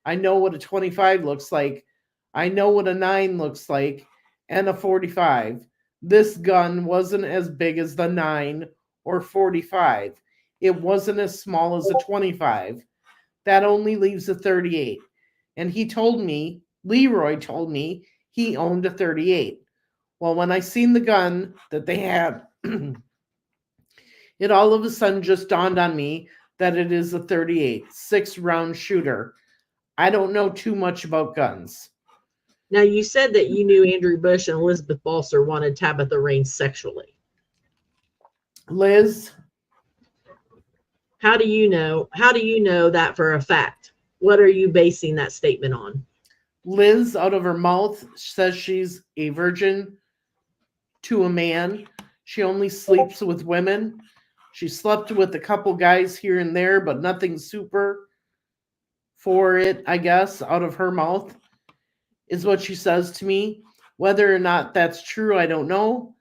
I know what a .25 looks like. I know what a 9 looks like, and a .45. This gun wasn't as big as the 9 or .45. It wasn't as small as a .25. That only leaves a .38. And Leroy told me he owned a .38. Well, when I seen the gun that they had, it all of a sudden just dawned on me that it is a .38, 6-round shooter. I don't know too much about guns. Now, you said that you knew Andrew Bush and Elizabeth Balser wanted Tabitha Raines sexually. Liz? How do you know that for a fact? What are you basing that statement on? Liz, out of her mouth, says she's a virgin to a man. She only sleeps with women. She slept with a couple guys here and there, but nothing super for it, I guess, out of her mouth, is what she says to me. Whether or not that's true, I don't know.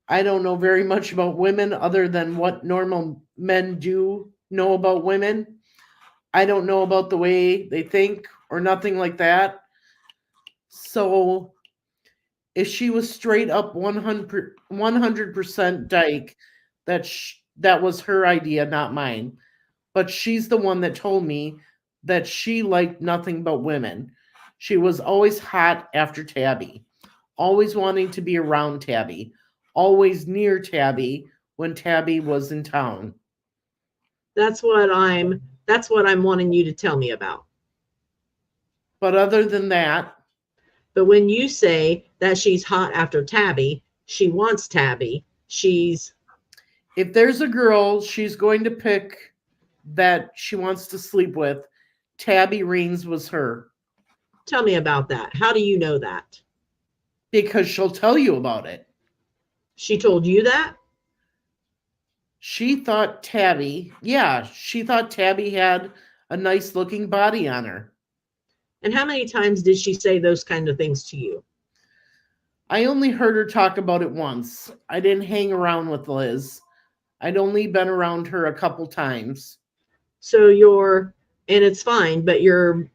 I don't know very much about women other than what normal men do know about women. I don't know about the way they think or nothing like that. So if she was straight up 100% dyke, that was her idea, not mine. But she's the one that told me that she liked nothing but women. She was always hot after Tabi, always wanting to be around Tabi, always near Tabi when Tabi was in town. That's what I'm wanting you to tell me about. But other than that, But when you say that she's hot after Tabi, she wants Tabi, if there's a girl she's going to pick that she wants to sleep with, Tabi Raines was her. tell me about that. How do you know that? Because she'll tell you about it. She told you that? She thought Tabi had a nice looking body on her. And how many times did she say those kind of things to you? I only heard her talk about it once. I didn't hang around with Liz. I'd only been around her a couple times. So and it's fine, but you're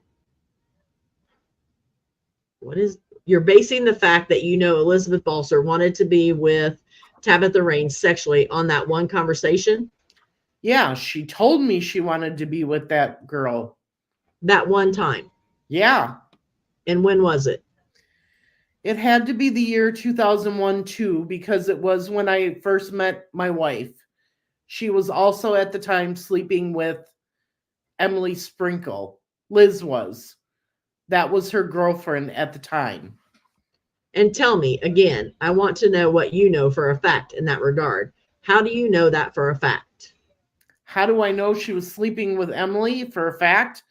basing the fact that Elizabeth Balser wanted to be with Tabitha Raines sexually on that one conversation? Yeah, she told me she wanted to be with that girl. That one time? Yeah. And when was it? It had to be the year 2001 too, because it was when I first met my wife. She was also at the time sleeping with Emily Sprinkle. Liz was. That was her girlfriend at the time. And tell me, again, I want to know what you know for a fact in that regard. How do you know that for a fact? How do I know she was sleeping with Emily for a fact?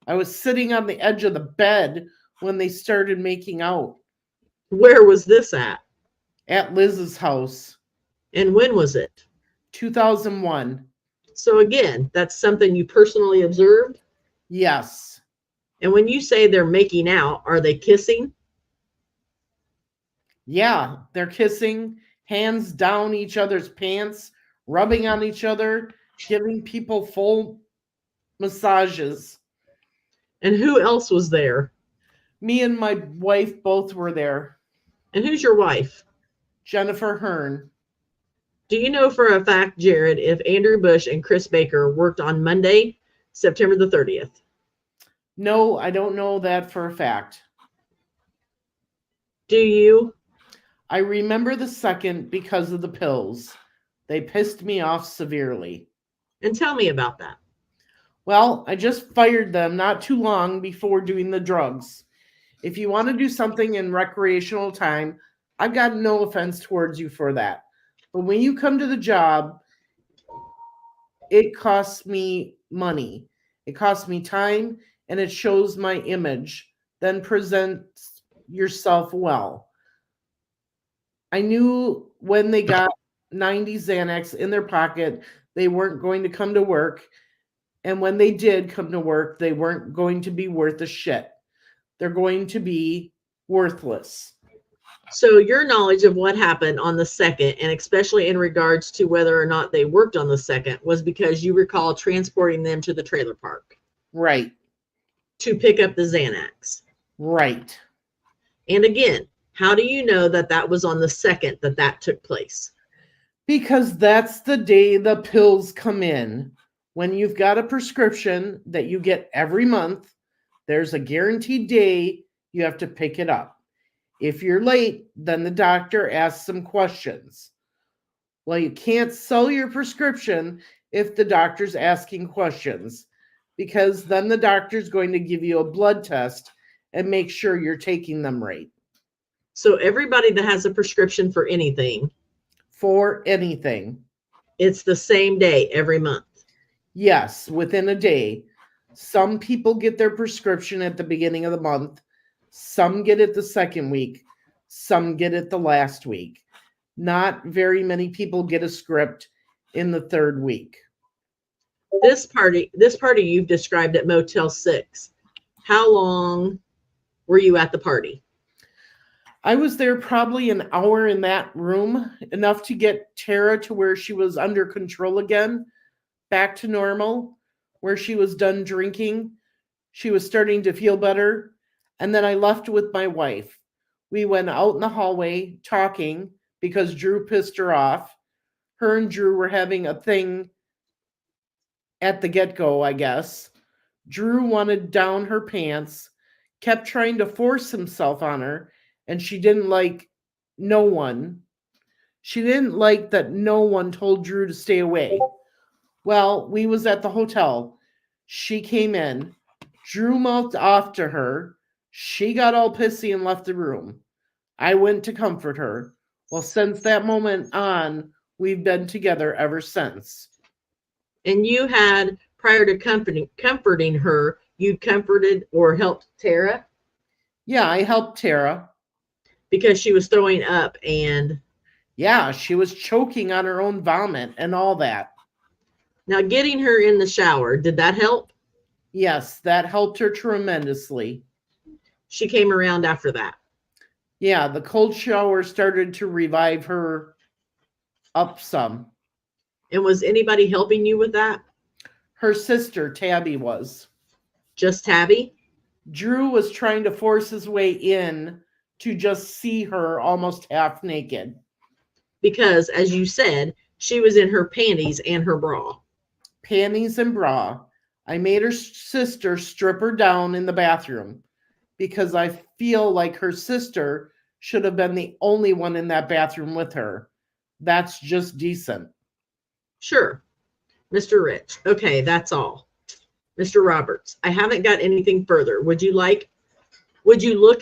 I was sitting on the edge of the bed when they started making out. Where was this at? At Liz's house. And when was it? 2001. So again, that's something you personally observed? Yes. And when you say they're making out, are they kissing? Yeah, they're kissing, hands down each other's pants, rubbing on each other, giving people full massages. And who else was there? Me and my wife both were there. And who's your wife? Jennifer Hearn. Do you know for a fact, Jarrod, if Andrew Bush and Chris Baker worked on Monday, September the 30th? No, I don't know that for a fact. Do you? I remember the second because of the pills. They pissed me off severely. And tell me about that. Well, I just fired them not too long before doing the drugs. If you want to do something in recreational time, I've got no offense towards you for that. But when you come to the job, it costs me money. It costs me time, and it shows my image. Then present yourself well. I knew when they got 90 Xanax in their pocket, they weren't going to come to work. And when they did come to work, they weren't going to be worth a shit. They're going to be worthless. So your knowledge of what happened on the second, and especially in regards to whether or not they worked on the second, was because you recall transporting them to the trailer park. Right. To pick up the Xanax. Right. And again, how do you know that that was on the second that took place? Because that's the day the pills come in. When you've got a prescription that you get every month, there's a guaranteed day you have to pick it up. If you're late, then the doctor asks some questions. Well, you can't sell your prescription if the doctor's asking questions, because then the doctor's going to give you a blood test and make sure you're taking them right. So everybody that has a prescription for anything, it's the same day every month. Yes, within a day. Some people get their prescription at the beginning of the month. Some get it the second week. Some get it the last week. Not very many people get a script in the third week. This party you've described at Motel 6. How long were you at the party? I was there probably an hour in that room, enough to get Tara to where she was under control again, back to normal, where she was done drinking. She was starting to feel better. And then I left with my wife. We went out in the hallway talking because Drew pissed her off. Her and Drew were having a thing at the get go, I guess. Drew wanted down her pants, kept trying to force himself on her, and she didn't like no one. She didn't like that no one told Drew to stay away. Well, we was at the hotel. She came in. Drew mouthed off to her. She got all pissy and left the room. I went to comfort her. Well, since that moment on, we've been together ever since. And you had, prior to comforting her, you comforted or helped Tara? Yeah, I helped Tara. Because she was throwing up and... Yeah, she was choking on her own vomit and all that. Now, getting her in the shower, did that help? Yes, that helped her tremendously. She came around after that. Yeah, the cold shower started to revive her up some. And was anybody helping you with that? Her sister, Tabi, was. Just Tabi? Drew was trying to force his way in to just see her almost half naked. Because, as you said, she was in her panties and her bra. Panties and bra. I made her sister strip her down in the bathroom because I feel like her sister should have been the only one in that bathroom with her. That's just decent. Sure. Mr. Rich. Okay, that's all. Mr. Roberts, I haven't got anything further. Would you look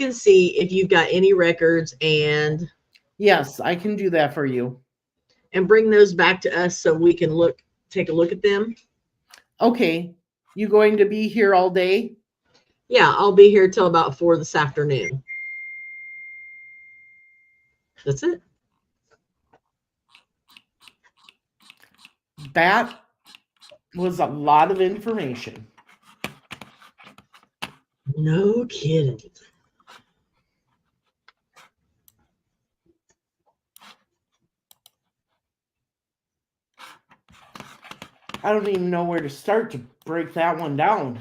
and see if you've got any records and... Yes, I can do that for you. And bring those back to us so we can take a look at them? Okay. You going to be here all day? Yeah, I'll be here till about 4 this afternoon. That's it. That was a lot of information. No kidding. I don't even know where to start to break that one down.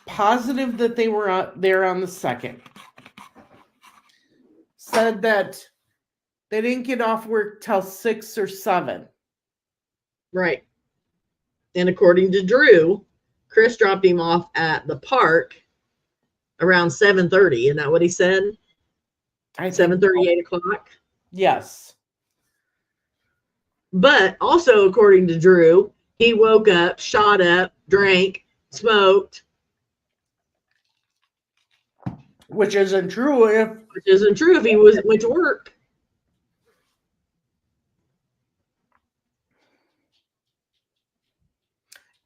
Positive that they were there on the 2nd. Said that they didn't get off work till 6 or 7. Right. And according to Drew, Chris dropped him off at the park around 7:30. Isn't that what he said? 7:30, 8 o'clock? Yes. But also, according to Drew, he woke up, shot up, drank, smoked. Which isn't true if he went to work.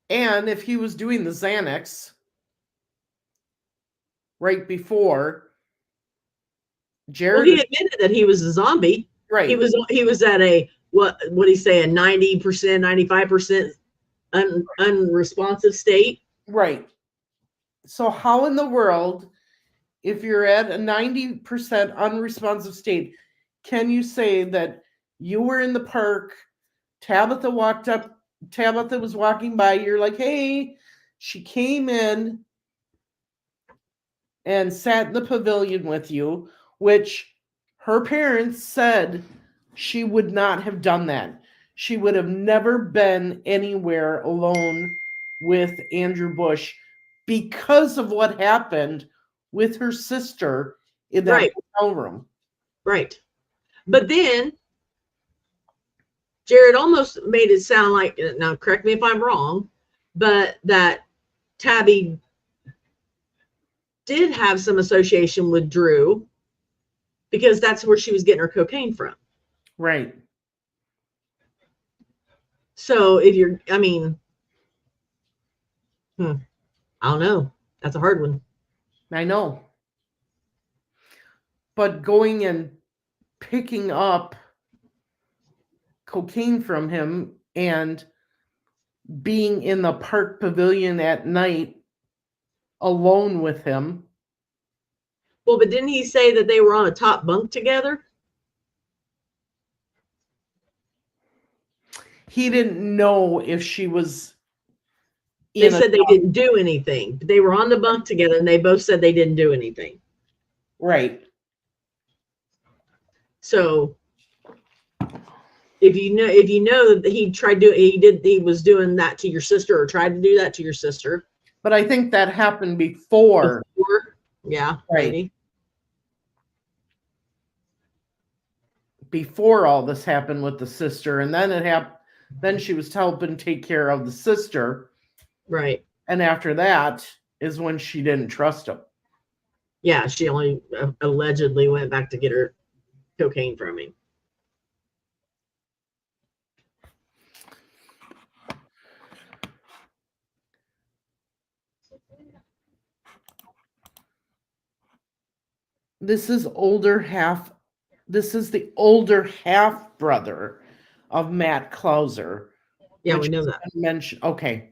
And if he was doing the Xanax right before, Jarrod... Well, he admitted that he was a zombie. Right. He was at a, what he say, a 90%, 95% unresponsive state. Right. So how in the world, if you're at a 90% unresponsive state, can you say that you were in the park, Tabitha was walking by, you're like, hey, she came in and sat in the pavilion with you, which her parents said she would not have done that. She would have never been anywhere alone with Andrew Bush because of what happened with her sister in that hotel room. Right. But then Jarrod almost made it sound like, now correct me if I'm wrong, but that Tabi did have some association with Drew because that's where she was getting her cocaine from. Right. So if you're, I mean, I don't know. That's a hard one. I know. But going and picking up cocaine from him and being in the park pavilion at night alone with him. Well, but didn't he say that they were on a top bunk together? He didn't know if she was They in a said they didn't do anything. They were on the bunk together, and they both said they didn't do anything. right. So if you know that he was doing that to your sister or tried to do that to your sister. But I think that happened before. Yeah, Right. maybe. Before all this happened with the sister, and then then she was helping take care of the sister. Right. And after that is when she didn't trust him. Yeah, she only allegedly went back to get her cocaine from him. This is the older half brother of Matt Klauser. Yeah, we know that. Mentioned. Okay.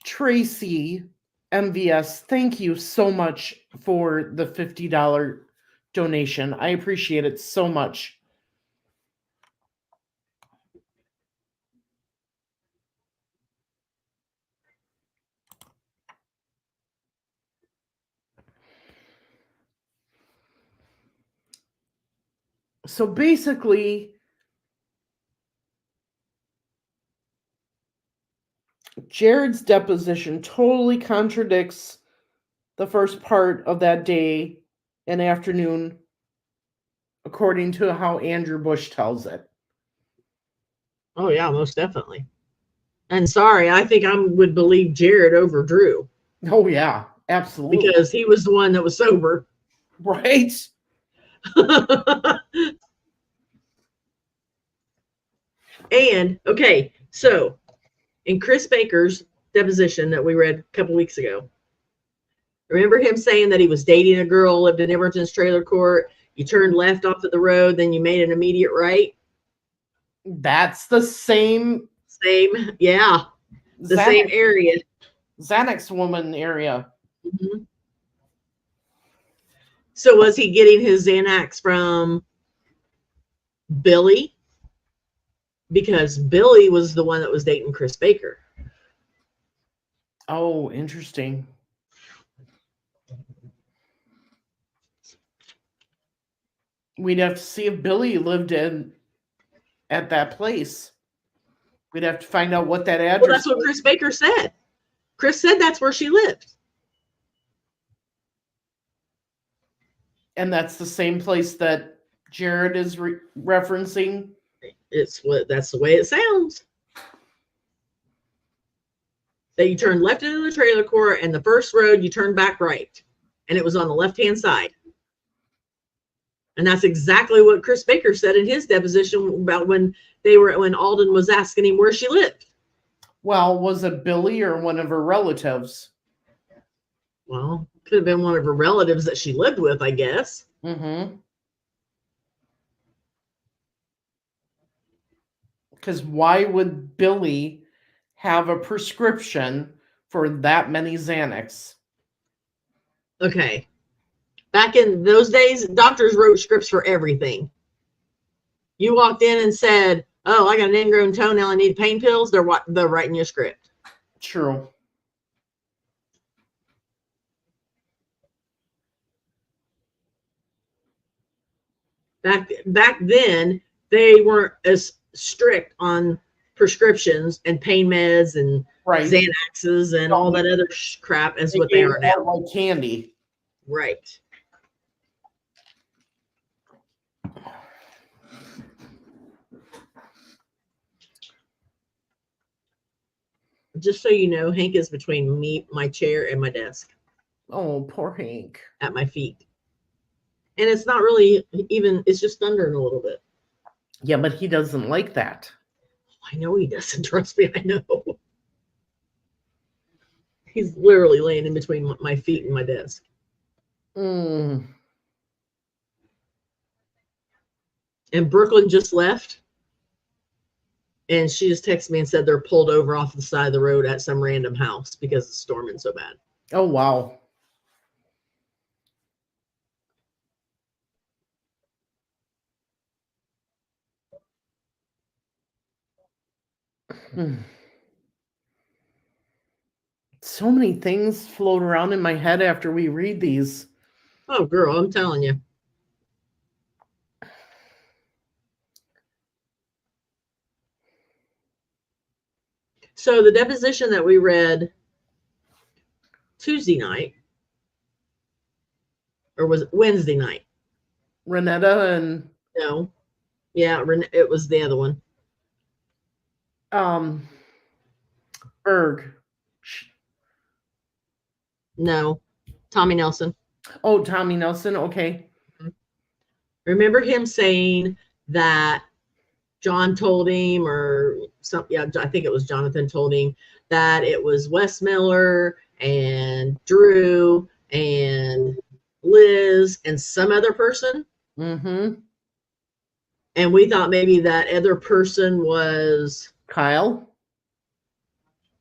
Tracy MVS, thank you so much for the $50 donation. I appreciate it so much. So basically, Jarrod's deposition totally contradicts the first part of that day and afternoon, according to how Andrew Bush tells it. Oh, yeah, most definitely. And sorry, I think I would believe Jarrod over Drew. Oh, yeah, absolutely. Because he was the one that was sober. Right. And, okay, so in Chris Baker's deposition that we read a couple weeks ago, remember him saying that he was dating a girl, lived in Everton's trailer court, you turned left off of the road, then you made an immediate right? That's the same. Yeah. The same area. Xanax woman area. Mm-hmm. So was he getting his Xanax from Billy? Because Billy was the one that was dating Chris Baker. Oh, interesting. We'd have to see if Billy lived at that place. We'd have to find out what that address. Well, that's what Chris Baker said. Chris said that's where she lived. And that's the same place that Jarrod is referencing. That's the way it sounds. That you turned left into the trailer court, and the first road you turned back right, and it was on the left-hand side. And that's exactly what Chris Baker said in his deposition about when Alden was asking him where she lived. Well, was it Billy or one of her relatives? Well, could have been one of her relatives that she lived with, I guess. Mm-hmm. Because why would Billy have a prescription for that many Xanax? Okay. Back in those days, doctors wrote scripts for everything. You walked in and said, oh, I got an ingrown toenail, I need pain pills, they're writing your script. True. Back then, they weren't as strict on prescriptions and pain meds and Xanaxes and all that other crap as what they are now. Like candy. Right. Just so you know, Hank is between me, my chair, and my desk. Oh, poor Hank. At my feet. And it's not really even, it's just thundering a little bit. Yeah, but he doesn't like that. I know he doesn't. Trust me, I know. He's literally laying in between my feet and my desk. Mm. And Brooklyn just left. And she just texted me and said they're pulled over off the side of the road at some random house because it's storming so bad. Oh, wow. So many things float around in my head after we read these. Oh, girl, I'm telling you. So the deposition that we read Tuesday night, or was it Wednesday night? Renetta and No. Yeah, it was the other one. Berg. No. Tommy Nelson. Oh, Tommy Nelson. Okay. Remember him saying that John told him, or some, yeah, I think it was Jonathan told him that it was Wes Miller and Drew and Liz and some other person. Mm-hmm. And we thought maybe that other person was Kyle.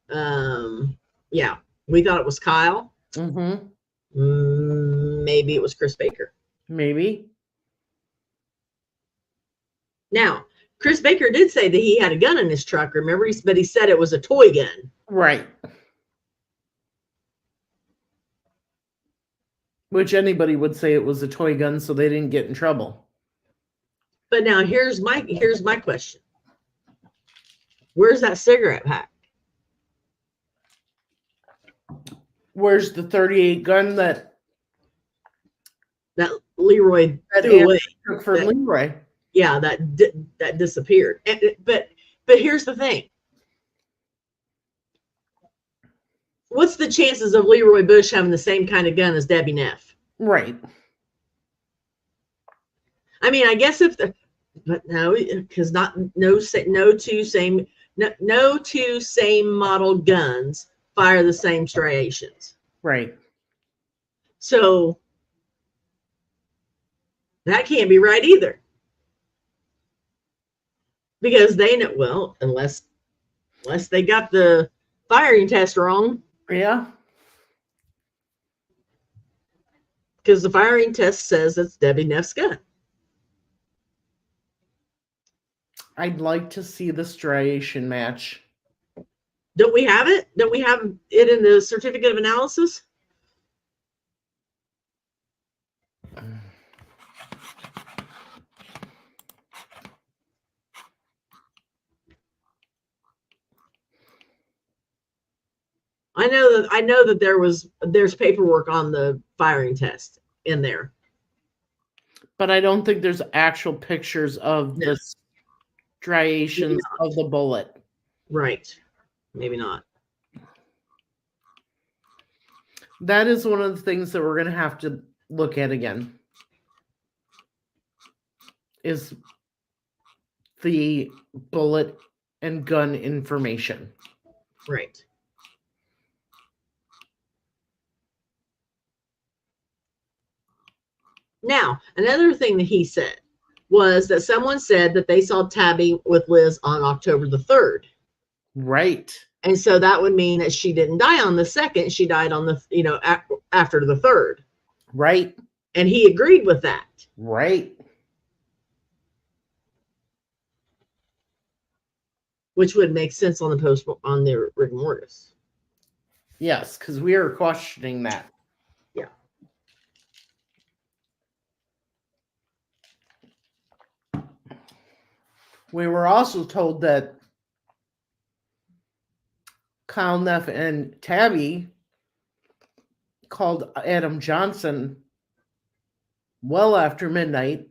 Yeah, we thought it was Kyle. Mm-hmm. Maybe it was Chris Baker. Maybe. Now, Chris Baker did say that he had a gun in his truck, remember? But he said it was a toy gun. Right. Which anybody would say it was a toy gun so they didn't get in trouble. But now here's my question. Where's that cigarette pack? Where's the 38 gun that Leroy that threw away? took from Leroy? Yeah, that disappeared. But here's the thing. What's the chances of Leroy Bush having the same kind of gun as Debbie Neff? Right. I mean, I guess but no, because no two same model guns fire the same striations. Right. So that can't be right either. Because they know, well, unless they got the firing test wrong. Yeah. Because the firing test says it's Debbie Neff's gun. I'd like to see the striation match. Don't we have it? Don't we have it in the certificate of analysis? I know that there's paperwork on the firing test in there. But I don't think there's actual pictures of the striations of the bullet. Right. Maybe not. That is one of the things that we're going to have to look at again. Is the bullet and gun information. Right. Now, another thing that he said was that someone said that they saw Tabi with Liz on October the 3rd. Right. And so that would mean that she didn't die on the 2nd. She died on the, after the 3rd. Right. And he agreed with that. Right. Which would make sense on the rigor mortis. Yes, because we are questioning that. Yeah. We were also told that Kyle Neff and Tabi called Adam Johnson well after midnight,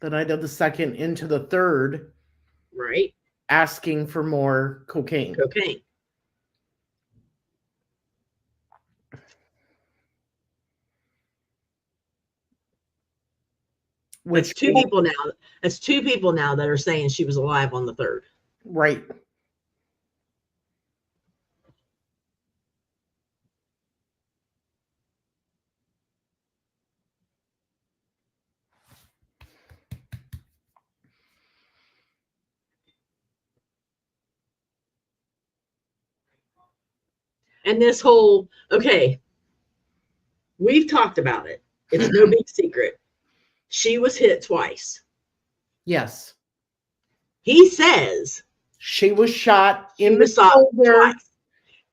the night of the 2nd into the 3rd. Right. Asking for more cocaine. Which That's two people now. That's two people now that are saying she was alive on the 3rd. Right. And this whole, okay, we've talked about it. It's no big secret. She was hit twice. Yes. He says she was shot in the shot shoulder.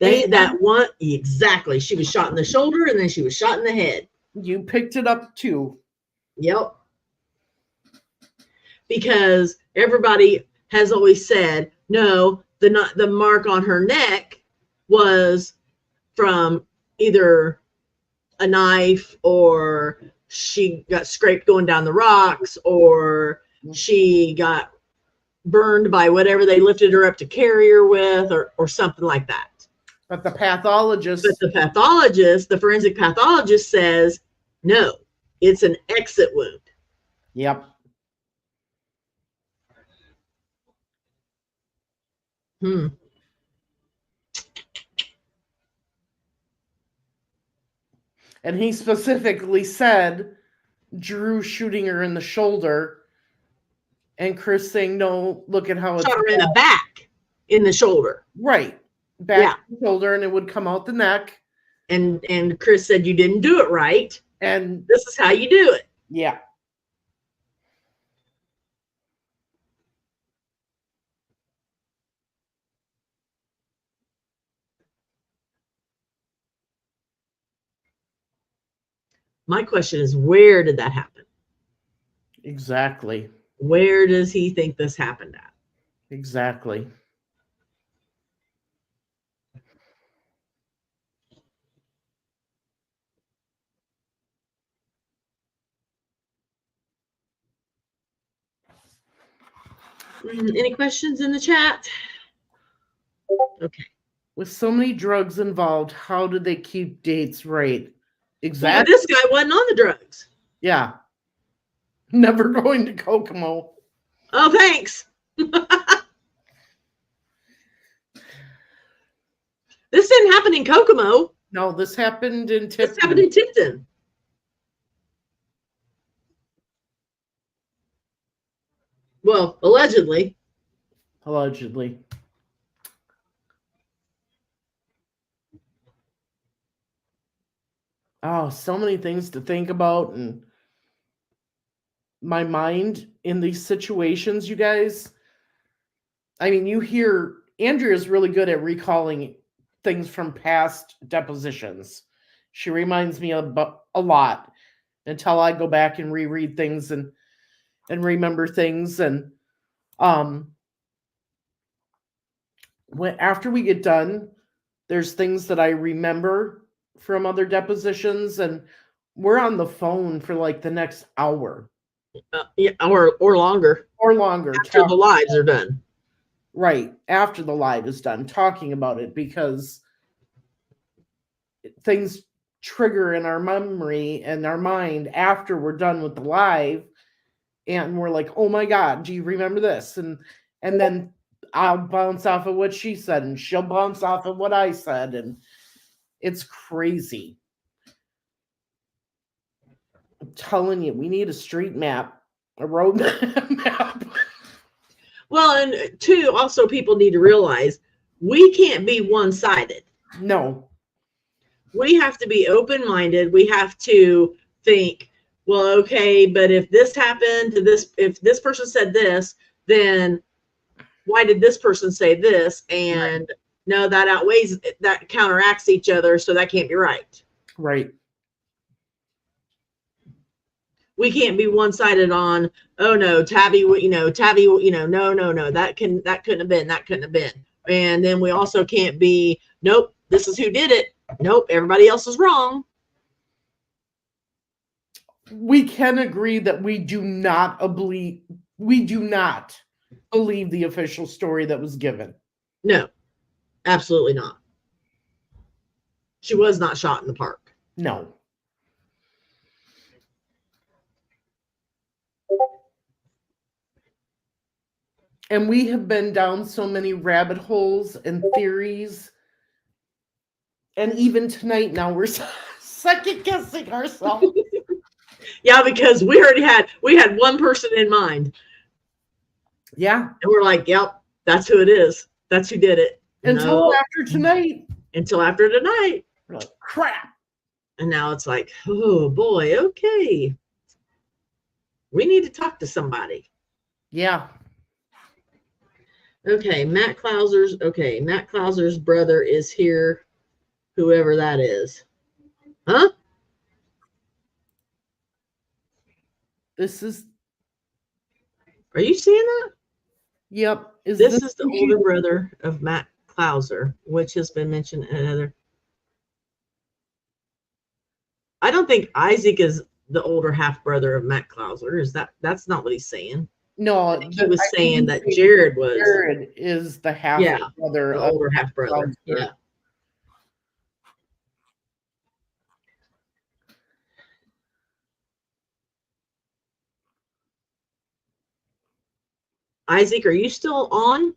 Twice. That one, exactly. She was shot in the shoulder and then she was shot in the head. You picked it up too. Yep. Because everybody has always said, no, the mark on her neck was from either a knife, or she got scraped going down the rocks, or she got burned by whatever they lifted her up to carry her with, or something like that. But the pathologist, the forensic pathologist says, no, it's an exit wound. Yep. And he specifically said Drew shooting her in the shoulder, and Chris saying, no, look at how it's shot her in the back, in the shoulder. Right. Back in the shoulder, and it would come out the neck. And Chris said, you didn't do it right. And this is how you do it. Yeah. My question is, where did that happen? Exactly. Where does he think this happened at? Exactly. Any questions in the chat? Okay. With so many drugs involved, how did they keep dates right? Exactly. Well, this guy wasn't on the drugs. Yeah. Never going to Kokomo. Oh, thanks. This didn't happen in Kokomo. No, this happened in Tipton. This happened in Tipton. Well, allegedly. Allegedly. Oh, so many things to think about, and my mind in these situations, you guys. I mean, you hear Andrea's really good at recalling things from past depositions. She reminds me of a lot until I go back and reread things and remember things. And after we get done, there's things that I remember from other depositions, and we're on the phone for like the next hour. Yeah, or longer. Or longer. After the lives are done. Right. After the live is done, talking about it, because things trigger in our memory and our mind after we're done with the live. And we're like, oh my God, do you remember this? And then I'll bounce off of what she said, and she'll bounce off of what I said. And it's crazy. I'm telling you, we need a street map, a road map. Well, and two, also people need to realize we can't be one-sided. No. We have to be open-minded. We have to think, well, okay, but if this happened to this, if this person said this, then why did this person say this? And right. No, that outweighs, that counteracts each other, so that can't be right. Right. We can't be one-sided on, oh no, Tabi, no, that couldn't have been. And then we also can't be, nope, this is who did it. Nope, everybody else is wrong. We can agree that we do not believe the official story that was given. No, absolutely not. She was not shot in the park. No. And we have been down so many rabbit holes and theories. And even tonight now we're second guessing ourselves. Yeah, because we had one person in mind. Yeah. And we're like, yep, that's who it is. That's who did it. Until after tonight. until after tonight. We're like, crap. And now it's like, oh boy, okay. We need to talk to somebody. Yeah. Okay, Matt Clauser's brother is here, whoever that is. Huh? Are you seeing that? Yep. This is the older brother of Matt Clauser, which has been mentioned in another. I don't think Isaac is the older half brother of Matt Clauser. That's not what he's saying. No, he was saying that Jarrod was. Jarrod is the half brother, the older half brother. Yeah. Isaac, are you still on?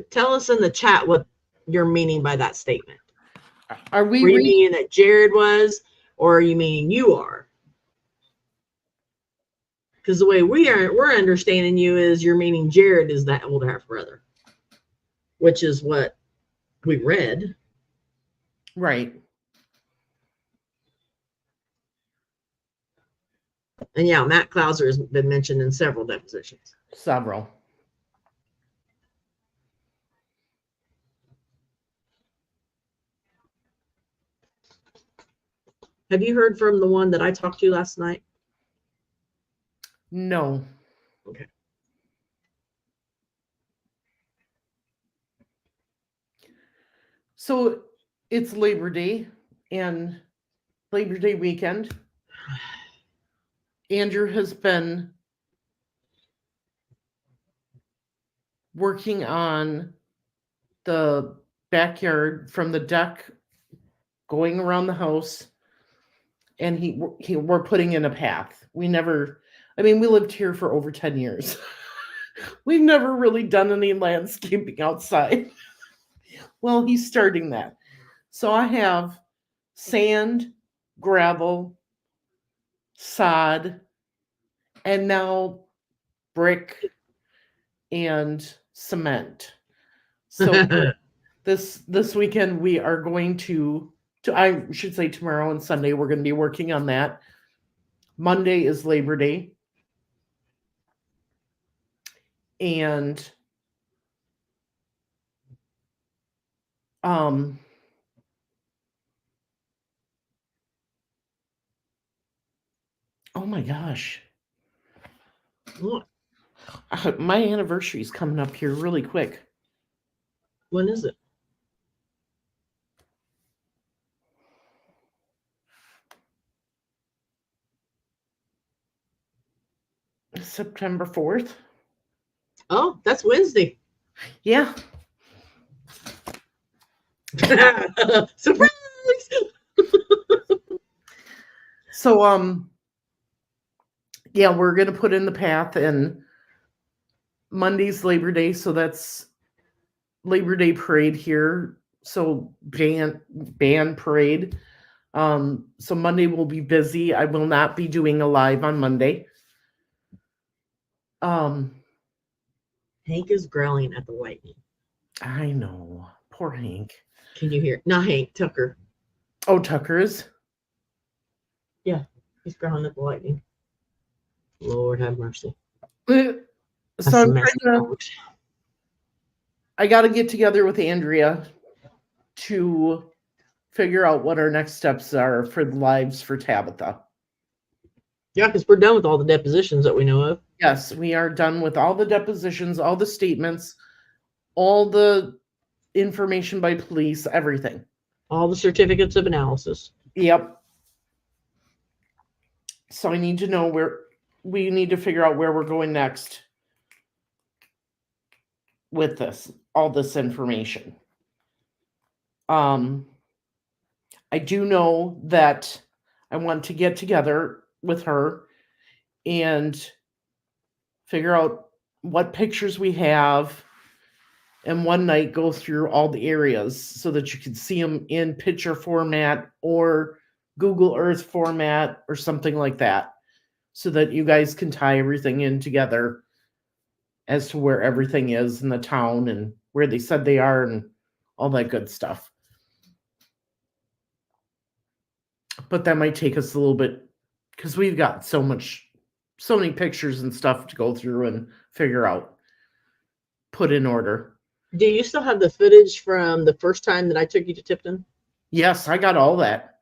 Tell us in the chat what you're meaning by that statement. Are we? Were you meaning that Jarrod was, or are you meaning you are? Because the way we're understanding you is you're meaning Jarrod is that older half brother, which is what we read. Right. And yeah, Matt Clauser has been mentioned in several depositions. Several. Have you heard from the one that I talked to last night? No. Okay. So it's Labor Day and Labor Day weekend. Andrew has been working on the backyard from the deck going around the house, and we're putting in a path. We lived here for over 10 years. We've never really done any landscaping outside. Well, he's starting that. So I have sand, gravel, sod, and now brick and cement. So this weekend we are going to I should say tomorrow and Sunday we're going to be working on that. Monday is Labor Day. And oh my gosh. What? My anniversary is coming up here really quick. When is it? September 4th. Oh, that's Wednesday. Yeah. Surprise! So yeah, we're gonna put in the path, and Monday's Labor Day, so that's Labor Day parade here. So band parade. So Monday will be busy. I will not be doing a live on Monday. Hank is growling at the lightning. I know. Poor Hank. Can you hear? Not Hank, Tucker. Oh, Tucker is? Yeah, he's growling at the lightning. Lord have mercy. So I got to get together with Andrea to figure out what our next steps are for the lives for Tabitha. Yeah, because we're done with all the depositions that we know of. Yes, we are done with all the depositions, all the statements, all the information by police, everything. All the certificates of analysis. Yep. So I need to know we need to figure out where we're going next with all this information. I do know that I want to get together with her and figure out what pictures we have, and one night go through all the areas so that you can see them in picture format or Google Earth format or something like that, so that you guys can tie everything in together as to where everything is in the town and where they said they are and all that good stuff. But that might take us a little bit because we've got so many pictures and stuff to go through and figure out, put in order. Do you still have the footage from the first time that I took you to Tipton? Yes, I got all that.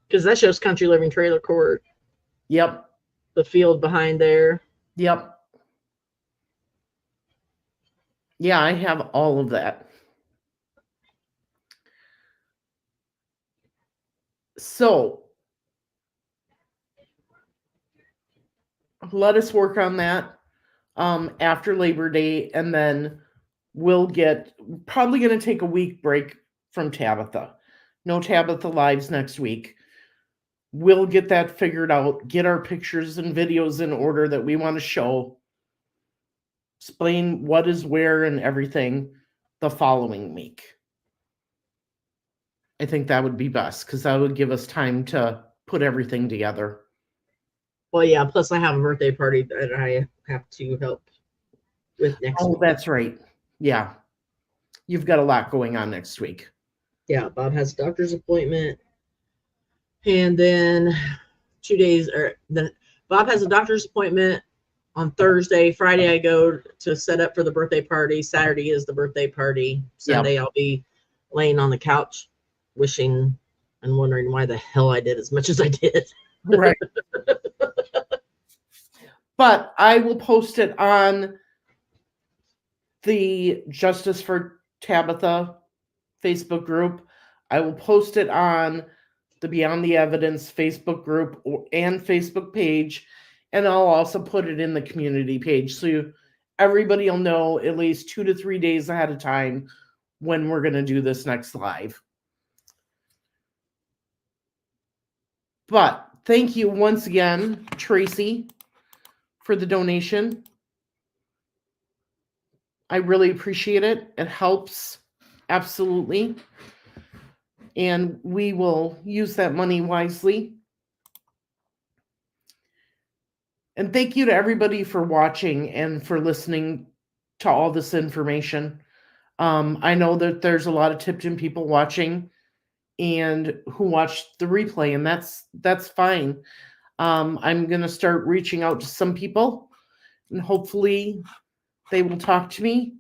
Because that shows Country Living Trailer Court. Yep. The field behind there. Yep. Yeah, I have all of that. So let us work on that after Labor Day, and then we'll get probably going to take a week break from Tabitha. No Tabitha lives next week. We'll get that figured out, get our pictures and videos in order that we want to show, explain what is where and everything the following week. I think that would be best because that would give us time to put everything together. Well, yeah, plus I have a birthday party that I have to help with next week. Oh, that's right. Yeah. You've got a lot going on next week. Yeah, Bob has a doctor's appointment. And then 2 days, or then Bob has a doctor's appointment on Thursday. Friday, I go to set up for the birthday party. Saturday is the birthday party. Sunday, I'll be laying on the couch wishing and wondering why the hell I did as much as I did. Right. But I will post it on the Justice for Tabitha Facebook group. I will post it on the Beyond the Evidence Facebook group and Facebook page. And I'll also put it in the community page. So everybody will know at least 2 to 3 days ahead of time when we're going to do this next live. But thank you once again, Tracy, for the donation. I really appreciate it. It helps. Absolutely. And we will use that money wisely. And thank you to everybody for watching and for listening to all this information. I know that there's a lot of Tipton people watching and who watched the replay, and that's fine. I'm going to start reaching out to some people, and hopefully they will talk to me.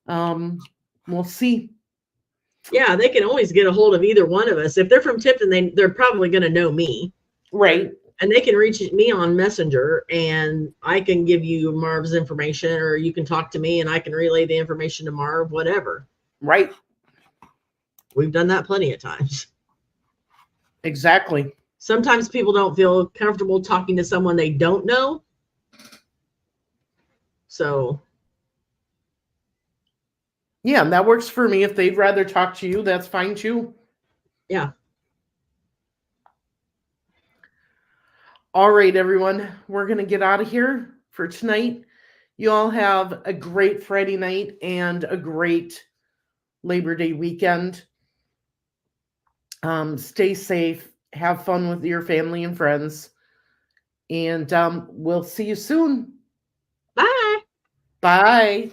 We'll see. Yeah, they can always get a hold of either one of us. If they're from Tipton, they're probably going to know me. Right. And they can reach me on Messenger, and I can give you Marv's information, or you can talk to me and I can relay the information to Marv, whatever. Right. We've done that plenty of times. Exactly. Sometimes people don't feel comfortable talking to someone they don't know. So. Yeah, and that works for me. If they'd rather talk to you, that's fine too. Yeah. All right, everyone. We're going to get out of here for tonight. You all have a great Friday night and a great Labor Day weekend. Stay safe. Have fun with your family and friends. And we'll see you soon. Bye. Bye.